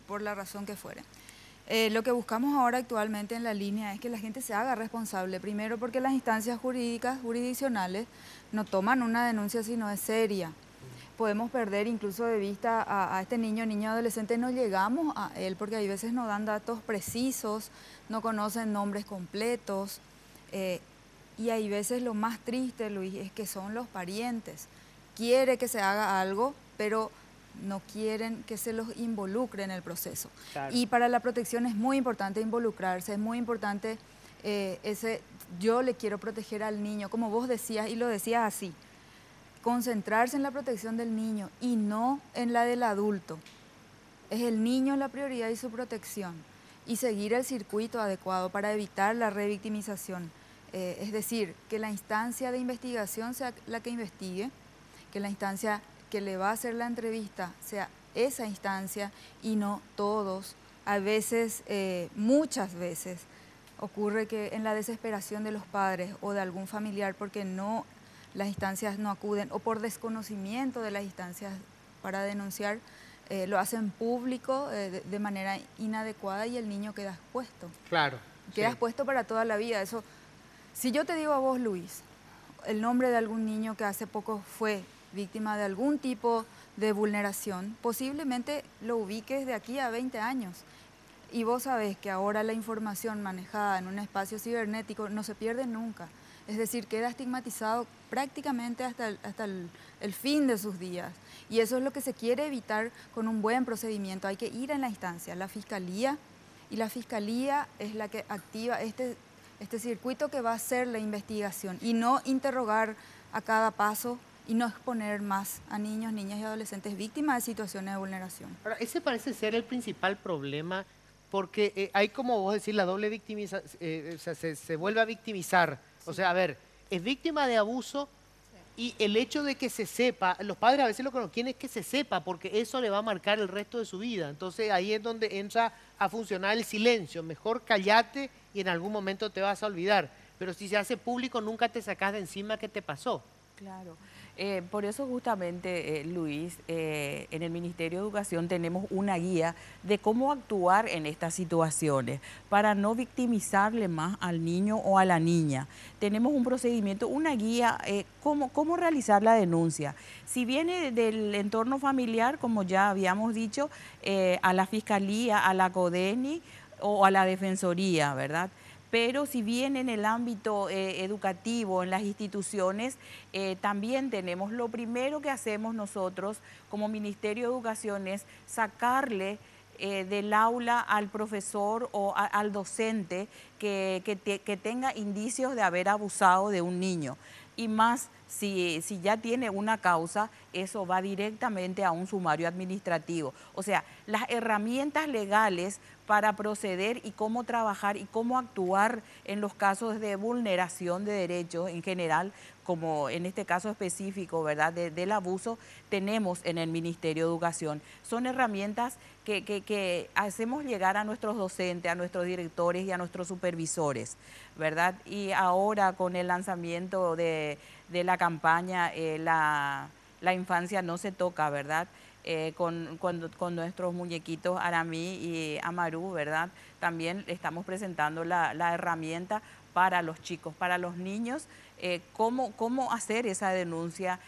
por la razón que fuere. Lo que buscamos ahora actualmente en la línea es que la gente se haga responsable, primero porque las instancias jurídicas, jurisdiccionales, no toman una denuncia si no es seria. Podemos perder incluso de vista a este niño, niña, adolescente, no llegamos a él porque hay veces no dan datos precisos, no conocen nombres completos y hay veces lo más triste, Luis, es que son los parientes. Quiere que se haga algo, pero no quieren que se los involucre en el proceso. Claro. Y para la protección es muy importante involucrarse, es muy importante yo le quiero proteger al niño, como vos decías, y lo decías así, concentrarse en la protección del niño y no en la del adulto. Es el niño la prioridad y su protección, y seguir el circuito adecuado para evitar la revictimización. Es decir, que la instancia de investigación sea la que investigue, que la instancia que le va a hacer la entrevista sea esa instancia y no todos a veces, muchas veces, ocurre que en la desesperación de los padres o de algún familiar porque las instancias no acuden o por desconocimiento de las instancias para denunciar, lo hacen público de manera inadecuada y el niño queda expuesto. Claro. Queda expuesto para toda la vida. Eso, si yo te digo a vos, Luis, el nombre de algún niño que hace poco fue víctima de algún tipo de vulneración, posiblemente lo ubiques de aquí a 20 años. Y vos sabés que ahora la información manejada en un espacio cibernético no se pierde nunca. Es decir, queda estigmatizado prácticamente hasta el fin de sus días. Y eso es lo que se quiere evitar con un buen procedimiento. Hay que ir en la instancia, la Fiscalía, y la Fiscalía es la que activa este circuito que va a hacer la investigación y no interrogar a cada paso y no exponer más a niños, niñas y adolescentes víctimas de situaciones de vulneración. Ahora, ese parece ser el principal problema porque hay, como vos decís, la doble victimización, o sea, se vuelve a victimizar. O sea, a ver, es víctima de abuso y el hecho de que se sepa, los padres a veces lo que no quieren es que se sepa porque eso le va a marcar el resto de su vida. Entonces ahí es donde entra a funcionar el silencio. Mejor callate y en algún momento te vas a olvidar. Pero si se hace público nunca te sacás de encima qué te pasó. Claro. Por eso justamente, Luis, en el Ministerio de Educación tenemos una guía de cómo actuar en estas situaciones para no victimizarle más al niño o a la niña. Tenemos un procedimiento, una guía, cómo realizar la denuncia. Si viene del entorno familiar, como ya habíamos dicho, a la Fiscalía, a la CODENI o a la Defensoría, ¿verdad? Pero si bien en el ámbito educativo, en las instituciones, también tenemos, lo primero que hacemos nosotros como Ministerio de Educación es sacarle del aula al profesor o al docente que tenga indicios de haber abusado de un niño. Y más, si ya tiene una causa, eso va directamente a un sumario administrativo. O sea, las herramientas legales para proceder y cómo trabajar y cómo actuar en los casos de vulneración de derechos en general, como en este caso específico, ¿verdad?, del abuso, tenemos en el Ministerio de Educación. Son herramientas que hacemos llegar a nuestros docentes, a nuestros directores y a nuestros supervisores, ¿verdad? Y ahora con el lanzamiento de la campaña La infancia no se toca, ¿verdad? Con nuestros muñequitos Aramí y Amaru, ¿verdad? También estamos presentando la herramienta para los chicos, para los niños, cómo hacer esa denuncia,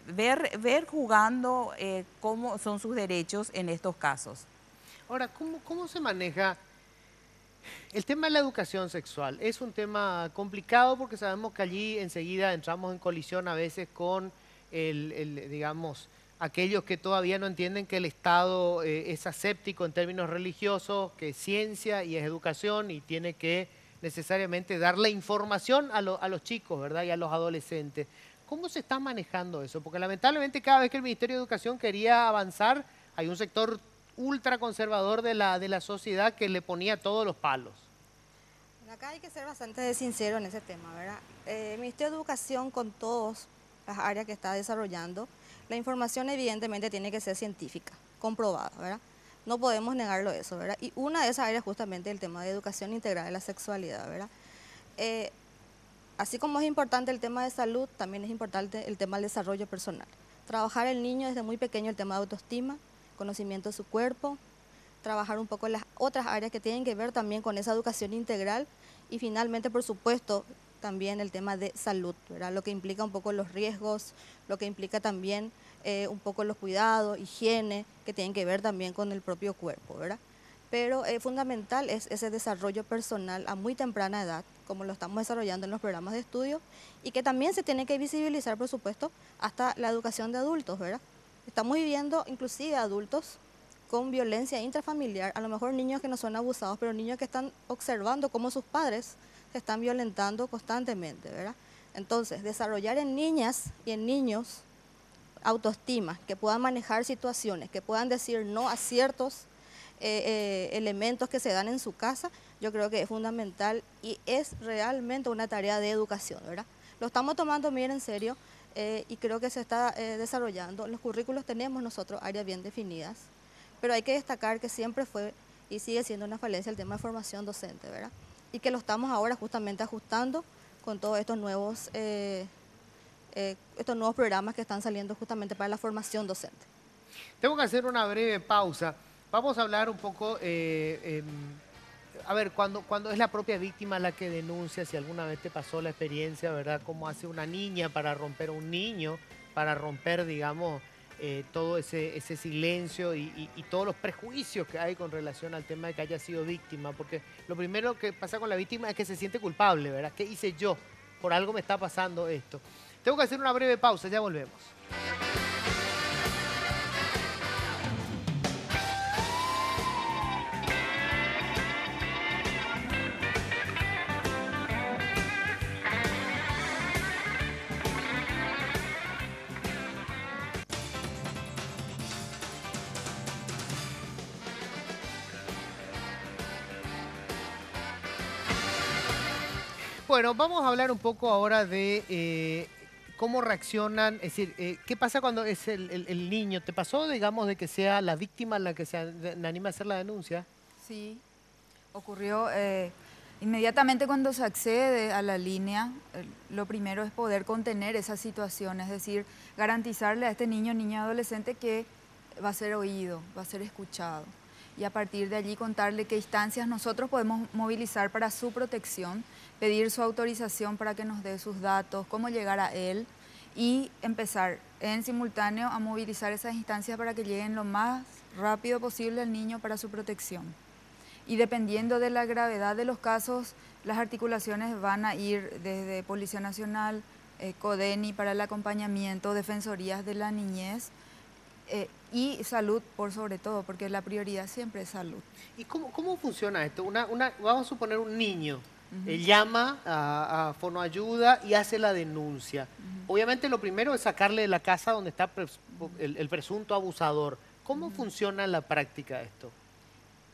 ver jugando cómo son sus derechos en estos casos. Ahora, ¿cómo se maneja el tema de la educación sexual? Es un tema complicado porque sabemos que allí enseguida entramos en colisión a veces con digamos, aquellos que todavía no entienden que el Estado es aséptico en términos religiosos, que es ciencia y es educación y tiene que necesariamente dar la información a los chicos, ¿verdad?, y a los adolescentes. ¿Cómo se está manejando eso? Porque lamentablemente cada vez que el Ministerio de Educación quería avanzar, hay un sector ultraconservador de la sociedad que le ponía todos los palos. Acá hay que ser bastante sincero en ese tema, ¿verdad? El Ministerio de Educación, con todas las áreas que está desarrollando, la información evidentemente tiene que ser científica, comprobada, ¿verdad? No podemos negarlo eso, ¿verdad? Y una de esas áreas justamente el tema de educación integral de la sexualidad, ¿verdad? Así como es importante el tema de salud, también es importante el tema del desarrollo personal. Trabajar el niño desde muy pequeño el tema de autoestima, conocimiento de su cuerpo, trabajar un poco en las otras áreas que tienen que ver también con esa educación integral y finalmente, por supuesto, también el tema de salud, ¿verdad? Lo que implica un poco los riesgos, lo que implica también un poco los cuidados, higiene, que tienen que ver también con el propio cuerpo, ¿verdad? Pero fundamental es ese desarrollo personal a muy temprana edad, como lo estamos desarrollando en los programas de estudio, y que también se tiene que visibilizar, por supuesto, hasta la educación de adultos, ¿verdad? Estamos viviendo inclusive adultos con violencia intrafamiliar, a lo mejor niños que no son abusados, pero niños que están observando cómo sus padres se están violentando constantemente, ¿verdad? Entonces, desarrollar en niñas y en niños autoestima, que puedan manejar situaciones, que puedan decir no a ciertos elementos que se dan en su casa, yo creo que es fundamental y es realmente una tarea de educación, ¿verdad? Lo estamos tomando bien en serio y creo que se está desarrollando. En los currículos tenemos nosotros áreas bien definidas, pero hay que destacar que siempre fue y sigue siendo una falencia el tema de formación docente, ¿verdad? Y que lo estamos ahora justamente ajustando con todos estos nuevos programas que están saliendo justamente para la formación docente. Tengo que hacer una breve pausa. Vamos a hablar un poco, a ver, cuando es la propia víctima la que denuncia, si alguna vez te pasó la experiencia, ¿verdad? Cómo hace una niña para romper a un niño, para romper, digamos, todo ese silencio y todos los prejuicios que hay con relación al tema de que haya sido víctima. Porque lo primero que pasa con la víctima es que se siente culpable, ¿verdad? ¿Qué hice yo? Por algo me está pasando esto. Tengo que hacer una breve pausa, ya volvemos. Bueno, vamos a hablar un poco ahora de cómo reaccionan, es decir, qué pasa cuando es el niño. ¿Te pasó, digamos, de que sea la víctima la que se anima a hacer la denuncia? Sí, ocurrió inmediatamente cuando se accede a la línea, lo primero es poder contener esa situación, es decir, garantizarle a este niño, niña, adolescente que va a ser oído, va a ser escuchado. Y a partir de allí contarle qué instancias nosotros podemos movilizar para su protección, pedir su autorización para que nos dé sus datos, cómo llegar a él y empezar en simultáneo a movilizar esas instancias para que lleguen lo más rápido posible al niño para su protección. Y dependiendo de la gravedad de los casos, las articulaciones van a ir desde Policía Nacional, CODENI para el acompañamiento, Defensorías de la Niñez, y salud por sobre todo, porque la prioridad siempre es salud. ¿Y cómo funciona esto? Vamos a suponer un niño, llama a Fonoayuda y hace la denuncia. Obviamente lo primero es sacarle de la casa donde está el presunto abusador. ¿Cómo funciona en la práctica esto?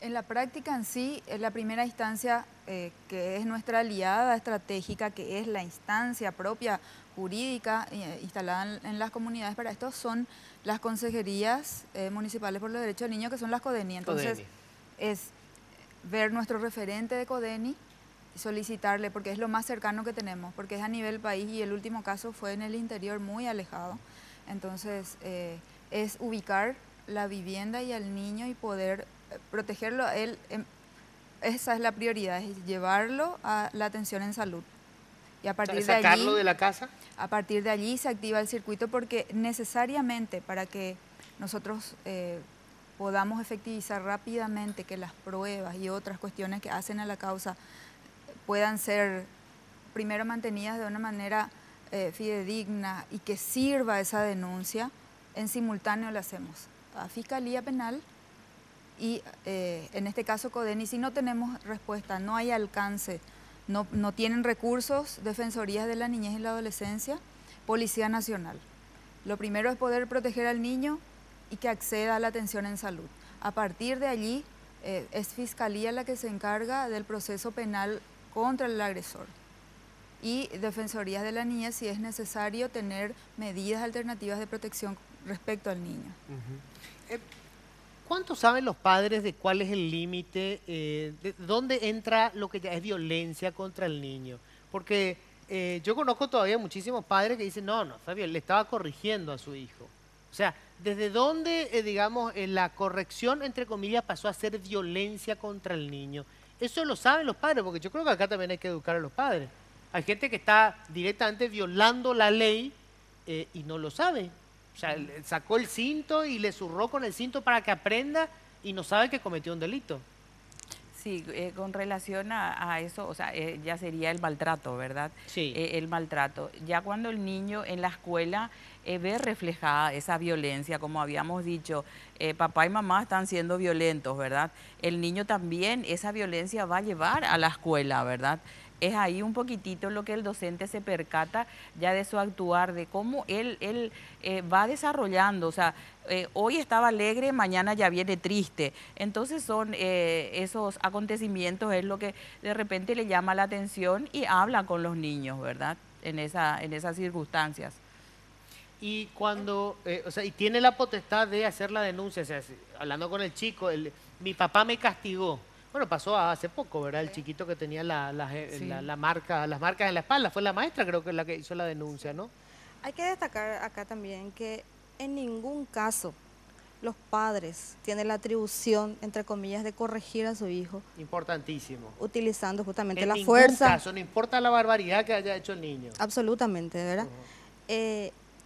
En la práctica en sí, en la primera instancia, que es nuestra aliada estratégica, que es la instancia propia jurídica instalada en las comunidades para esto, son las consejerías municipales por los derechos del niño, que son las CODENI. Entonces, es ver nuestro referente de CODENI y solicitarle, porque es lo más cercano que tenemos, porque es a nivel país y el último caso fue en el interior muy alejado. Entonces, es ubicar la vivienda y al niño y poder protegerlo a él. Esa es la prioridad, es llevarlo a la atención en salud. Y a partir de allí, ¿sacarlo de la casa? A partir de allí se activa el circuito, porque necesariamente para que nosotros podamos efectivizar rápidamente que las pruebas y otras cuestiones que hacen a la causa puedan ser primero mantenidas de una manera fidedigna y que sirva esa denuncia, en simultáneo la hacemos a Fiscalía Penal y en este caso CODENI. Si no tenemos respuesta, no hay alcance, no tienen recursos, Defensorías de la Niñez y la Adolescencia, Policía Nacional. Lo primero es poder proteger al niño y que acceda a la atención en salud. A partir de allí es Fiscalía la que se encarga del proceso penal contra el agresor y Defensorías de la Niñez si es necesario tener medidas alternativas de protección respecto al niño. ¿Cuánto saben los padres de cuál es el límite, de dónde entra lo que ya es violencia contra el niño? Porque yo conozco todavía muchísimos padres que dicen, no, Fabio, le estaba corrigiendo a su hijo. O sea, ¿desde dónde, digamos, la corrección, entre comillas, pasó a ser violencia contra el niño? Eso lo saben los padres, porque yo creo que acá también hay que educar a los padres. Hay gente que está directamente violando la ley y no lo sabe. O sea, sacó el cinto y le zurró con el cinto para que aprenda y no sabe que cometió un delito. Sí, con relación a eso, o sea, ya sería el maltrato, ¿verdad? Sí. El maltrato. Ya cuando el niño en la escuela ve reflejada esa violencia, como habíamos dicho, papá y mamá están siendo violentos, ¿verdad? El niño también esa violencia va a llevar a la escuela, ¿verdad? Es ahí un poquitito lo que el docente se percata ya de su actuar, de cómo él va desarrollando, o sea, hoy estaba alegre, mañana ya viene triste. Entonces son esos acontecimientos, es lo que de repente le llama la atención y habla con los niños, ¿verdad? En esas circunstancias. Y cuando, o sea, y tiene la potestad de hacer la denuncia, o sea, hablando con el chico, mi papá me castigó. Bueno, pasó hace poco, ¿verdad? El chiquito que tenía las marcas en la espalda. Fue la maestra, creo que la que hizo la denuncia, ¿no? Hay que destacar acá también que en ningún caso los padres tienen la atribución, entre comillas, de corregir a su hijo. Importantísimo. Utilizando justamente en la ningún fuerza. Caso, no importa la barbaridad que haya hecho el niño. Absolutamente, ¿verdad?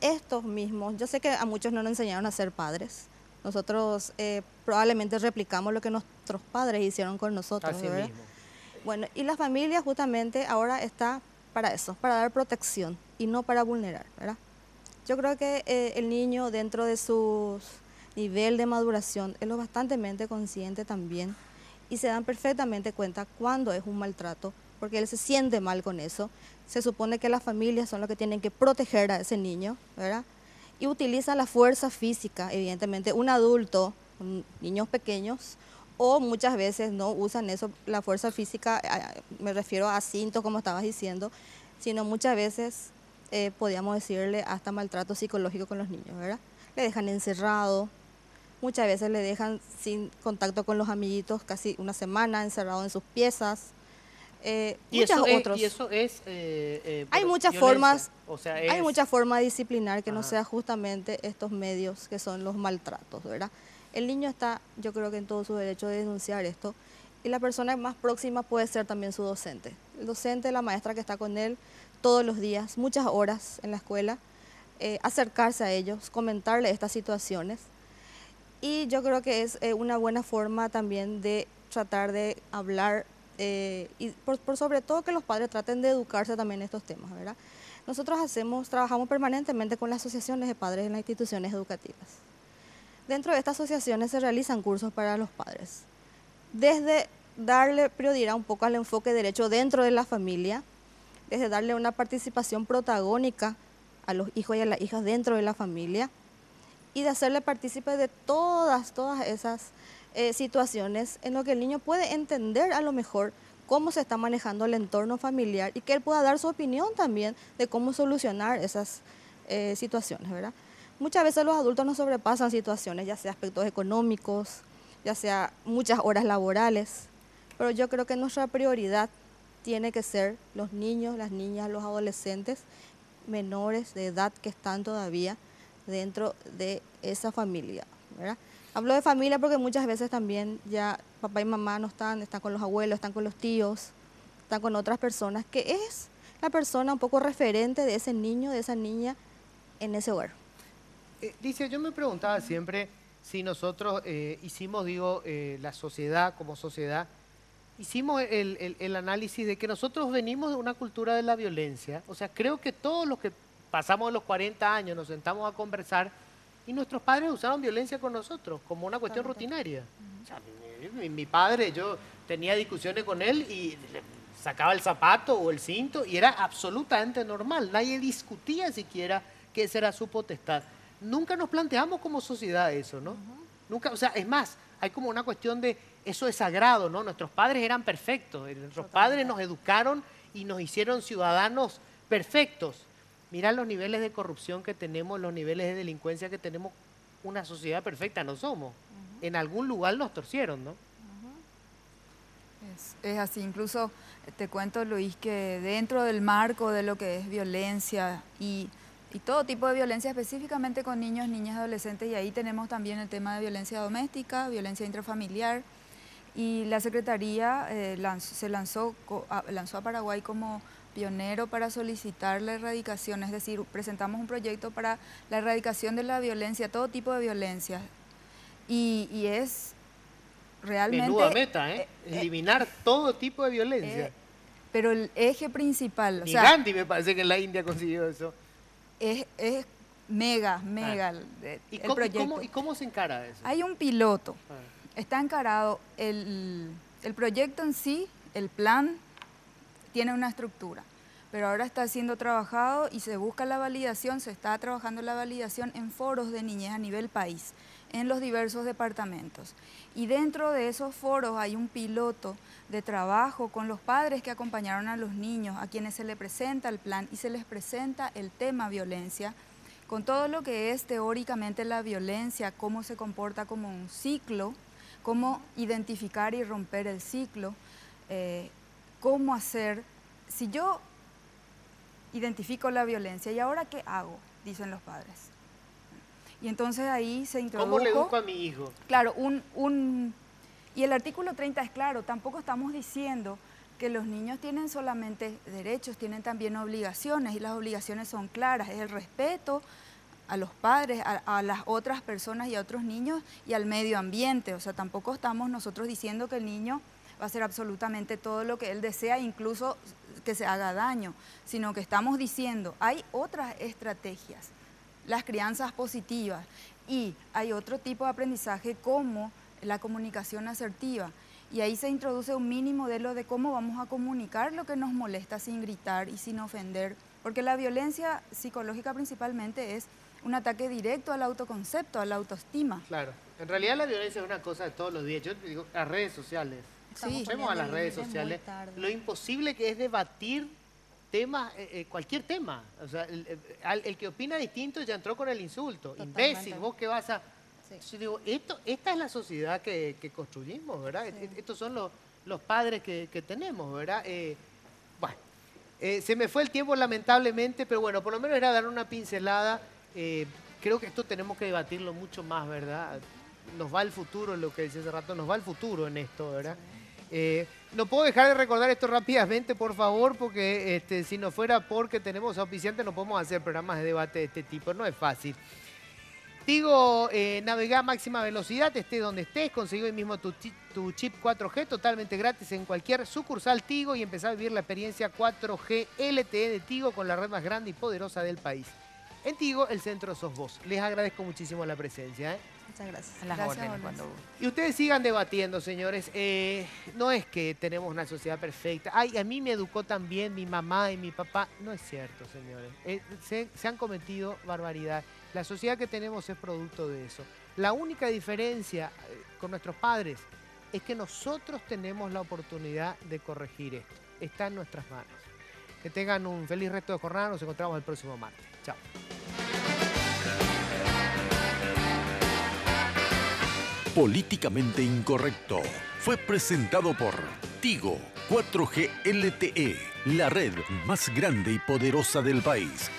Estos mismos, yo sé que a muchos no nos enseñaron a ser padres. Nosotros probablemente replicamos lo que nuestros padres hicieron con nosotros, Así ¿verdad? mismo. Bueno, y la familia justamente ahora está para eso, para dar protección y no para vulnerar, ¿verdad? Yo creo que el niño dentro de su nivel de maduración es lo bastante consciente también y se dan perfectamente cuenta cuando es un maltrato, porque él se siente mal con eso. Se supone que las familias son los que tienen que proteger a ese niño, ¿verdad? Y utiliza la fuerza física, evidentemente, un adulto, niños pequeños, o muchas veces no usan eso, la fuerza física, me refiero a cintos, como estabas diciendo, sino muchas veces podríamos decirle hasta maltrato psicológico con los niños, ¿verdad? Le dejan encerrado, muchas veces le dejan sin contacto con los amiguitos, casi una semana encerrado en sus piezas. Y eso es hay muchas violencia. formas, O sea, hay muchas formas de disciplinar que no sea justamente estos medios que son los maltratos, ¿verdad? El niño está, yo creo que en todo su derecho de denunciar esto, y la persona más próxima puede ser también su docente. El docente, la maestra que está con él todos los días, muchas horas en la escuela, acercarse a ellos, comentarle estas situaciones. Y yo creo que es una buena forma también de tratar de hablar y por sobre todo que los padres traten de educarse también en estos temas, ¿verdad? Nosotros trabajamos permanentemente con las asociaciones de padres en las instituciones educativas. Dentro de estas asociaciones se realizan cursos para los padres, desde darle prioridad un poco al enfoque derecho dentro de la familia, desde darle una participación protagónica a los hijos y a las hijas dentro de la familia, y de hacerle partícipe de todas esas situaciones en lo que el niño puede entender a lo mejor cómo se está manejando el entorno familiar y que él pueda dar su opinión también de cómo solucionar esas situaciones, ¿verdad? Muchas veces los adultos nos sobrepasan situaciones, ya sea aspectos económicos, ya sea muchas horas laborales, pero yo creo que nuestra prioridad tiene que ser los niños, las niñas, los adolescentes menores de edad que están todavía dentro de esa familia, ¿verdad? Hablo de familia porque muchas veces también ya papá y mamá no están con los abuelos, están con los tíos, están con otras personas, que es la persona un poco referente de ese niño, de esa niña en ese hogar. Dice, yo me preguntaba siempre si nosotros hicimos, la sociedad como sociedad, hicimos el análisis de que nosotros venimos de una cultura de la violencia. O sea, creo que todos los que pasamos los 40 años nos sentamos a conversar y nuestros padres usaron violencia con nosotros como una cuestión rutinaria. O sea, mi padre, yo tenía discusiones con él y le sacaba el zapato o el cinto y era absolutamente normal. Nadie discutía siquiera que esa era su potestad. Nunca nos planteamos como sociedad eso, ¿no? Nunca, o sea, es más, hay como una cuestión de eso es sagrado, ¿no? Nuestros padres eran perfectos, nuestros padres nos educaron y nos hicieron ciudadanos perfectos. Mirá los niveles de corrupción que tenemos, los niveles de delincuencia que tenemos, una sociedad perfecta no somos. En algún lugar nos torcieron, ¿no? Es así, incluso te cuento, Luis, que dentro del marco de lo que es violencia y todo tipo de violencia, específicamente con niños, niñas, adolescentes, y ahí tenemos también el tema de violencia doméstica, violencia intrafamiliar, y la Secretaría lanzó a Paraguay como pionero para solicitar la erradicación, es decir, presentamos un proyecto para la erradicación de la violencia, todo tipo de violencia, y es realmente... Menuda meta, ¿eh? Eliminar todo tipo de violencia. Pero el eje principal... Ni Gandhi me parece que en la India consiguió eso. Es mega ¿Y el proyecto. ¿Y cómo se encara eso? Hay un piloto, está encarado, el proyecto en sí, el plan, tiene una estructura, pero ahora está siendo trabajado y se busca la validación, se está trabajando la validación en foros de niñez a nivel país, en los diversos departamentos. Y dentro de esos foros hay un piloto de trabajo con los padres que acompañaron a los niños, a quienes se les presenta el plan y se les presenta el tema violencia, con todo lo que es teóricamente la violencia, cómo se comporta como un ciclo, cómo identificar y romper el ciclo, cómo hacer, si yo identifico la violencia, ¿y ahora qué hago?, dicen los padres. Y entonces ahí se introdujo... ¿Cómo le educo a mi hijo? Claro, y el artículo 30 es claro, tampoco estamos diciendo que los niños tienen solamente derechos, tienen también obligaciones, y las obligaciones son claras, es el respeto a los padres, a las otras personas y a otros niños y al medio ambiente. O sea, tampoco estamos nosotros diciendo que el niño va a hacer absolutamente todo lo que él desea, incluso que se haga daño, sino que estamos diciendo, hay otras estrategias, las crianzas positivas, y hay otro tipo de aprendizaje como la comunicación asertiva, y ahí se introduce un mini modelo de cómo vamos a comunicar lo que nos molesta sin gritar y sin ofender, porque la violencia psicológica principalmente es un ataque directo al autoconcepto, a la autoestima. Claro, en realidad la violencia es una cosa de todos los días. Yo te digo, las redes sociales, vemos a las redes sociales, lo imposible que es debatir temas, cualquier tema. O sea, el que opina distinto ya entró con el insulto. Totalmente. Imbécil, vos qué vas a... Yo digo, esta es la sociedad que construimos, ¿verdad? Sí. Estos son los padres que tenemos, ¿verdad? Bueno, se me fue el tiempo lamentablemente, pero bueno, por lo menos era dar una pincelada. Creo que esto tenemos que debatirlo mucho más, ¿verdad? Nos va el futuro, lo que decía hace rato, nos va el futuro en esto, ¿verdad? No puedo dejar de recordar esto rápidamente, por favor, porque si no fuera porque tenemos auspiciantes no podemos hacer programas de debate de este tipo, no es fácil. Tigo, navega a máxima velocidad, estés donde estés, conseguí hoy mismo tu chip 4G totalmente gratis en cualquier sucursal Tigo y empezá a vivir la experiencia 4G LTE de Tigo con la red más grande y poderosa del país. En Tigo, el centro sos vos. Les agradezco muchísimo la presencia. Muchas gracias. A las Gracias, órdenes cuando... Y ustedes sigan debatiendo, señores. No es que tenemos una sociedad perfecta. Ay, a mí me educó también mi mamá y mi papá. No es cierto, señores. Se han cometido barbaridades. La sociedad que tenemos es producto de eso. La única diferencia con nuestros padres es que nosotros tenemos la oportunidad de corregir esto. Está en nuestras manos. Que tengan un feliz resto de jornada. Nos encontramos el próximo martes. Chao. Políticamente Incorrecto fue presentado por Tigo 4G LTE, la red más grande y poderosa del país.